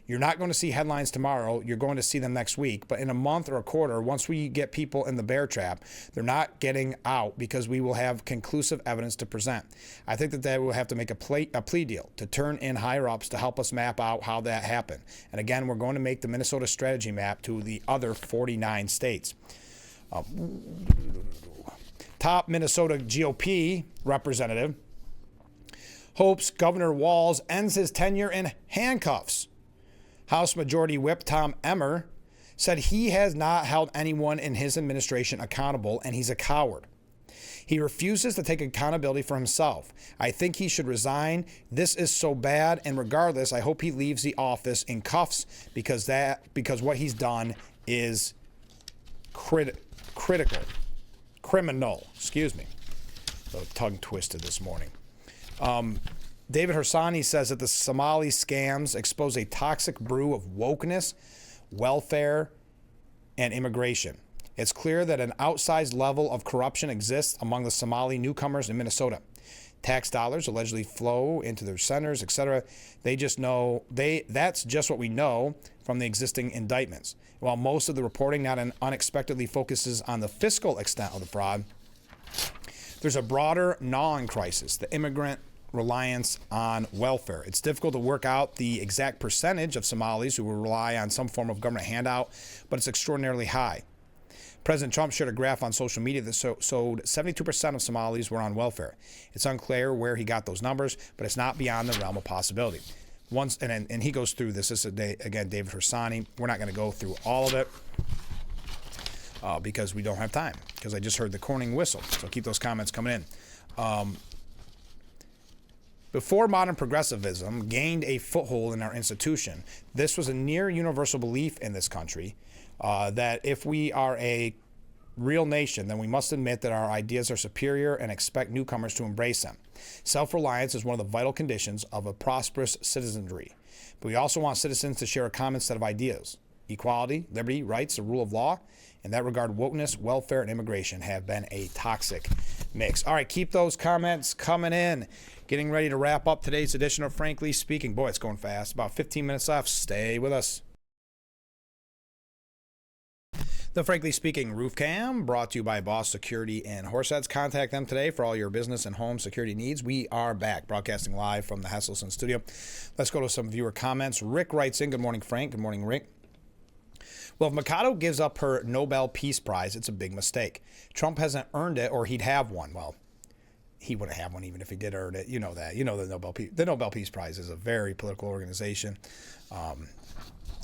You're not going to see headlines tomorrow. You're going to see them next week. But in a month or a quarter, once we get people in the bear trap, they're not getting out because we will have conclusive evidence to present. I think that they will have to make a plea deal to turn in higher-ups to help us map out how that happened. And again, we're going to make the Minnesota strategy map to the other 49 states. Top Minnesota GOP representative hopes Governor Walz ends his tenure in handcuffs. House Majority Whip Tom Emmer said he has not held anyone in his administration accountable and he's a coward. He refuses to take accountability for himself. I think he should resign. This is so bad, and regardless, I hope he leaves the office in cuffs because what he's done is criminal. Excuse me. So tongue twisted this morning. David Hersani says that the Somali scams expose a toxic brew of wokeness, welfare, and immigration. It's clear that an outsized level of corruption exists among the Somali newcomers in Minnesota. Tax dollars allegedly flow into their centers, etc. That's just what we know from the existing indictments. While most of the reporting not unexpectedly focuses on the fiscal extent of the fraud, there's a broader gnawing crisis, the immigrant reliance on welfare. It's difficult to work out the exact percentage of Somalis who will rely on some form of government handout, but it's extraordinarily high. President Trump shared a graph on social media that showed 72% of Somalis were on welfare. It's unclear where he got those numbers, but it's not beyond the realm of possibility. And he goes through this. This is, again, David Hersani. We're not going to go through all of it because we don't have time, because I just heard the Corning whistle. So keep those comments coming in. Before modern progressivism gained a foothold in our institution, this was a near universal belief in this country that if we are a real nation, then we must admit that our ideas are superior and expect newcomers to embrace them. Self-reliance is one of the vital conditions of a prosperous citizenry. But we also want citizens to share a common set of ideas. Equality, liberty, rights, the rule of law. In that regard, wokeness, welfare, and immigration have been a toxic mix. All right, keep those comments coming in. Getting ready to wrap up today's edition of Frankly Speaking. Boy, it's going fast. About 15 minutes left. Stay with us. The Frankly Speaking Roof Cam, brought to you by Boss Security and Horseheads. Contact them today for all your business and home security needs. We are back, broadcasting live from the Hesselson studio. Let's go to some viewer comments. Rick writes in, good morning, Frank. Good morning, Rick. Well, if Mikado gives up her Nobel Peace Prize, it's a big mistake. Trump hasn't earned it, or he'd have one. Well, he wouldn't have one even if he did earn it. You know that. You know the Nobel Peace Prize is a very political organization.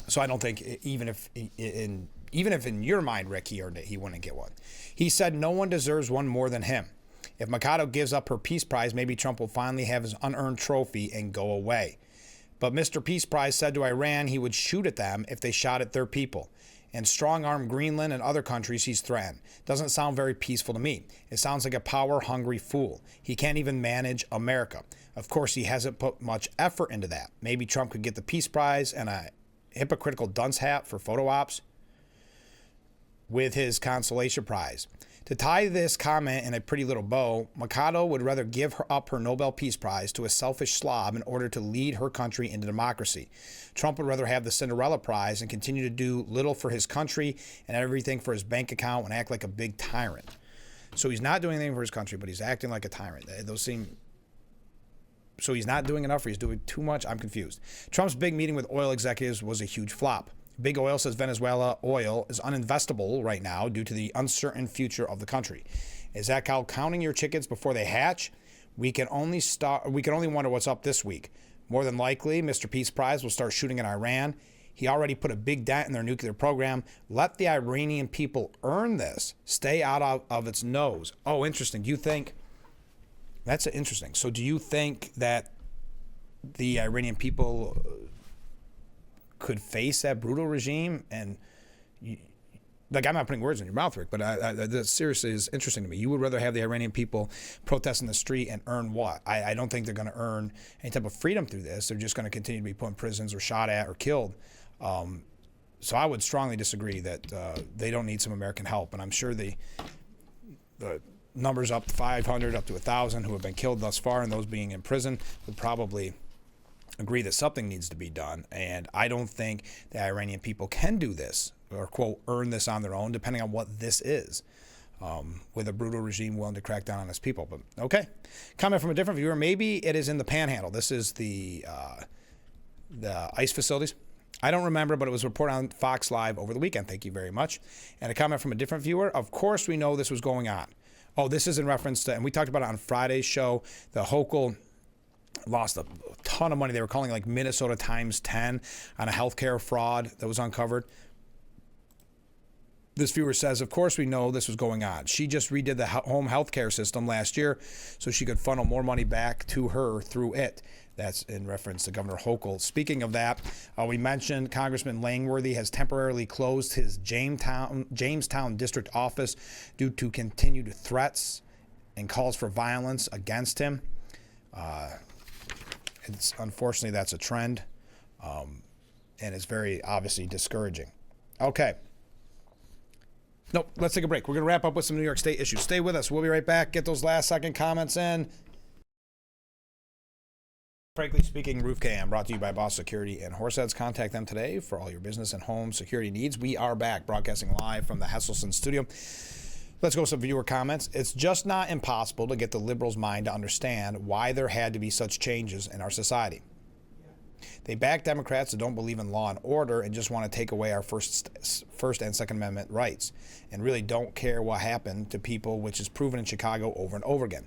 So I don't think even if in your mind, Rick, he earned it, he wouldn't get one. He said no one deserves one more than him. If Mikado gives up her Peace Prize, maybe Trump will finally have his unearned trophy and go away. But Mr. Peace Prize said to Iran he would shoot at them if they shot at their people. And strong-arm Greenland and other countries he's threatened. Doesn't sound very peaceful to me. It sounds like a power-hungry fool. He can't even manage America. Of course, he hasn't put much effort into that. Maybe Trump could get the Peace Prize and a hypocritical dunce hat for photo ops with his consolation prize. To tie this comment in a pretty little bow, Mikado would rather give up her Nobel Peace Prize to a selfish slob in order to lead her country into democracy. Trump would rather have the Cinderella Prize and continue to do little for his country and everything for his bank account and act like a big tyrant. So he's not doing anything for his country, but he's acting like a tyrant. So he's not doing enough or he's doing too much? I'm confused. Trump's big meeting with oil executives was a huge flop. Big Oil says Venezuela oil is uninvestable right now due to the uncertain future of the country. Is that called counting your chickens before they hatch? We can only wonder what's up this week. More than likely, Mr. Peace Prize will start shooting at Iran. He already put a big dent in their nuclear program. Let the Iranian people earn this. Stay out of its nose. Oh, interesting. Do you think that's interesting? So do you think that the Iranian people could face that brutal regime? And I'm not putting words in your mouth, Rick, but that seriously is interesting to me. You would rather have the Iranian people protest in the street and earn what? I don't think they're going to earn any type of freedom through this. They're just going to continue to be put in prisons or shot at or killed. So I would strongly disagree that they don't need some American help. And I'm sure the numbers up to 500, up to 1,000 who have been killed thus far and those being in prison would probably agree that something needs to be done. And I don't think the Iranian people can do this or, quote, earn this on their own, depending on what this is, with a brutal regime willing to crack down on its people. But, okay. Comment from a different viewer. Maybe it is in the Panhandle. This is the ICE facilities. I don't remember, but it was reported on Fox Live over the weekend. Thank you very much. And a comment from a different viewer. Of course we know this was going on. Oh, this is in reference to, and we talked about it on Friday's show, the Hochul lost a ton of money. They were calling it like Minnesota times 10 on a healthcare fraud that was uncovered. This viewer says, of course we know this was going on. She just redid the home healthcare system last year so she could funnel more money back to her through it. That's in reference to Governor Hochul. Speaking of that, we mentioned Congressman Langworthy has temporarily closed his Jamestown district office due to continued threats and calls for violence against him. Unfortunately, that's a trend, and it's very obviously discouraging. Okay. Nope, let's take a break. We're going to wrap up with some New York State issues. Stay with us. We'll be right back. Get those last second comments in. Frankly Speaking, Roof Cam, brought to you by Boss Security and Horseheads. Contact them today for all your business and home security needs. We are back, broadcasting live from the Hesselson studio. Let's go with some viewer comments. It's just not impossible to get the liberals' mind to understand why there had to be such changes in our society. They back Democrats that don't believe in law and order and just want to take away our First and Second Amendment rights and really don't care what happened to people, which is proven in Chicago over and over again.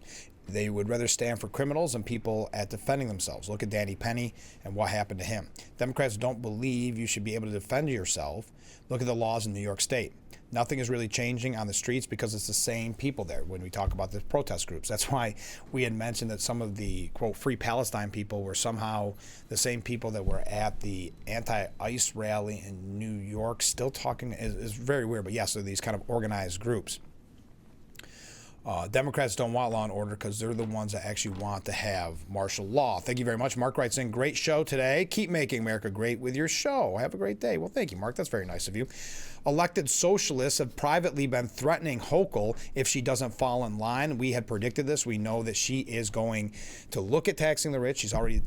They would rather stand for criminals and people at defending themselves. Look at Danny Penny and what happened to him. Democrats don't believe you should be able to defend yourself. Look at the laws in New York State. Nothing is really changing on the streets because it's the same people there when we talk about the protest groups. That's why we had mentioned that some of the, quote, Free Palestine people were somehow the same people that were at the anti-ICE rally in New York. Still talking is very weird, but yes, they're these kind of organized groups. Democrats don't want law and order because they're the ones that actually want to have martial law. Thank you very much. Mark writes in, great show today. Keep making America great with your show. Have a great day. Well, thank you, Mark. That's very nice of you. Elected socialists have privately been threatening Hochul if she doesn't fall in line. We had predicted this. We know that she is going to look at taxing the rich. She's already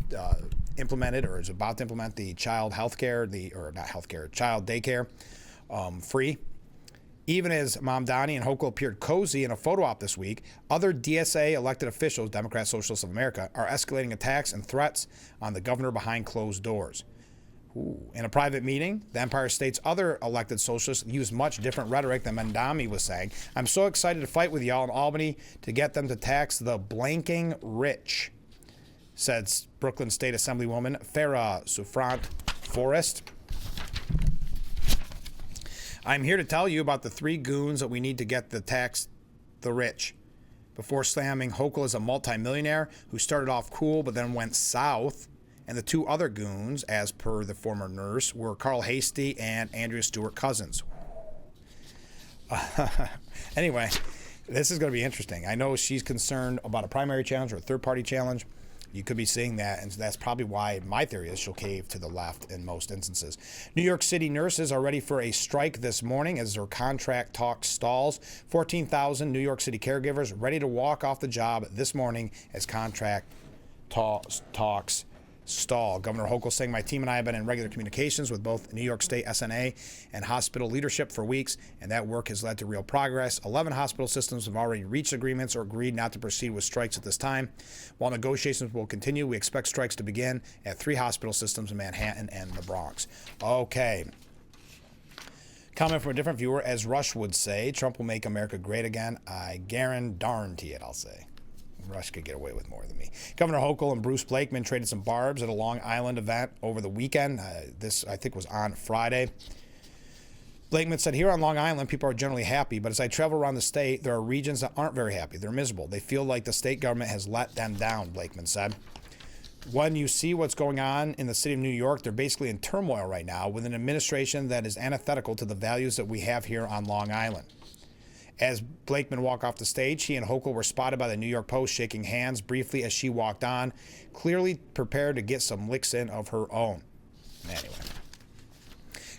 implemented or is about to implement the child health care, child daycare free. Even as Mamdani and Hochul appeared cozy in a photo op this week, other DSA elected officials, Democrat Socialists of America, are escalating attacks and threats on the governor behind closed doors. Ooh. In a private meeting, the Empire State's other elected socialists used much different rhetoric than Mamdani was saying. I'm so excited to fight with y'all in Albany to get them to tax the blanking rich, said Brooklyn State Assemblywoman Farah Souffrant Forrest. I'm here to tell you about the three goons that we need to get the tax the rich. Before slamming Hochul as a multimillionaire who started off cool but then went south. And the two other goons, as per the former nurse, were Carl Hasty and Andrea Stewart Cousins. Anyway, this is going to be interesting. I know she's concerned about a primary challenge or a third-party challenge. You could be seeing that, and that's probably why my theory is she'll cave to the left in most instances. New York City nurses are ready for a strike this morning as their contract talk stalls. 14,000 New York City caregivers ready to walk off the job this morning as contract talks stall. Governor Hochul saying, my team and I have been in regular communications with both New York State SNA and hospital leadership for weeks, and that work has led to real progress. 11 hospital systems have already reached agreements or agreed not to proceed with strikes at this time. While negotiations will continue, we expect strikes to begin at 3 hospital systems in Manhattan and the Bronx. Okay. Comment from a different viewer, as Rush would say, Trump will make America great again. I guarantee it, I'll say. Rush could get away with more than me. Governor Hochul and Bruce Blakeman traded some barbs at a Long Island event over the weekend. This, I think, was on Friday. Blakeman said, here on Long Island, people are generally happy, but as I travel around the state, there are regions that aren't very happy. They're miserable. They feel like the state government has let them down, Blakeman said. When you see what's going on in the city of New York, they're basically in turmoil right now with an administration that is antithetical to the values that we have here on Long Island. As Blakeman walked off the stage, he and Hochul were spotted by the New York Post shaking hands briefly as she walked on, clearly prepared to get some licks in of her own. Anyway.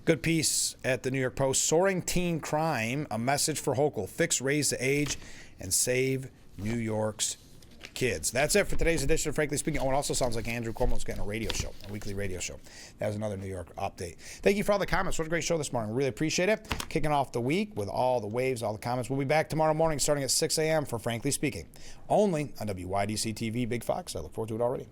Good piece at the New York Post. Soaring teen crime, a message for Hochul. Fix, raise the age, and save New York's kids. That's it for today's edition of Frankly Speaking. Oh, it also sounds like Andrew Cuomo's getting a radio show, a weekly radio show. That was another New York update. Thank you for all the comments. What a great show this morning. Really appreciate it. Kicking off the week with all the waves, all the comments. We'll be back tomorrow morning starting at 6 a.m. for Frankly Speaking. Only on WYDC TV, Big Fox. I look forward to it already.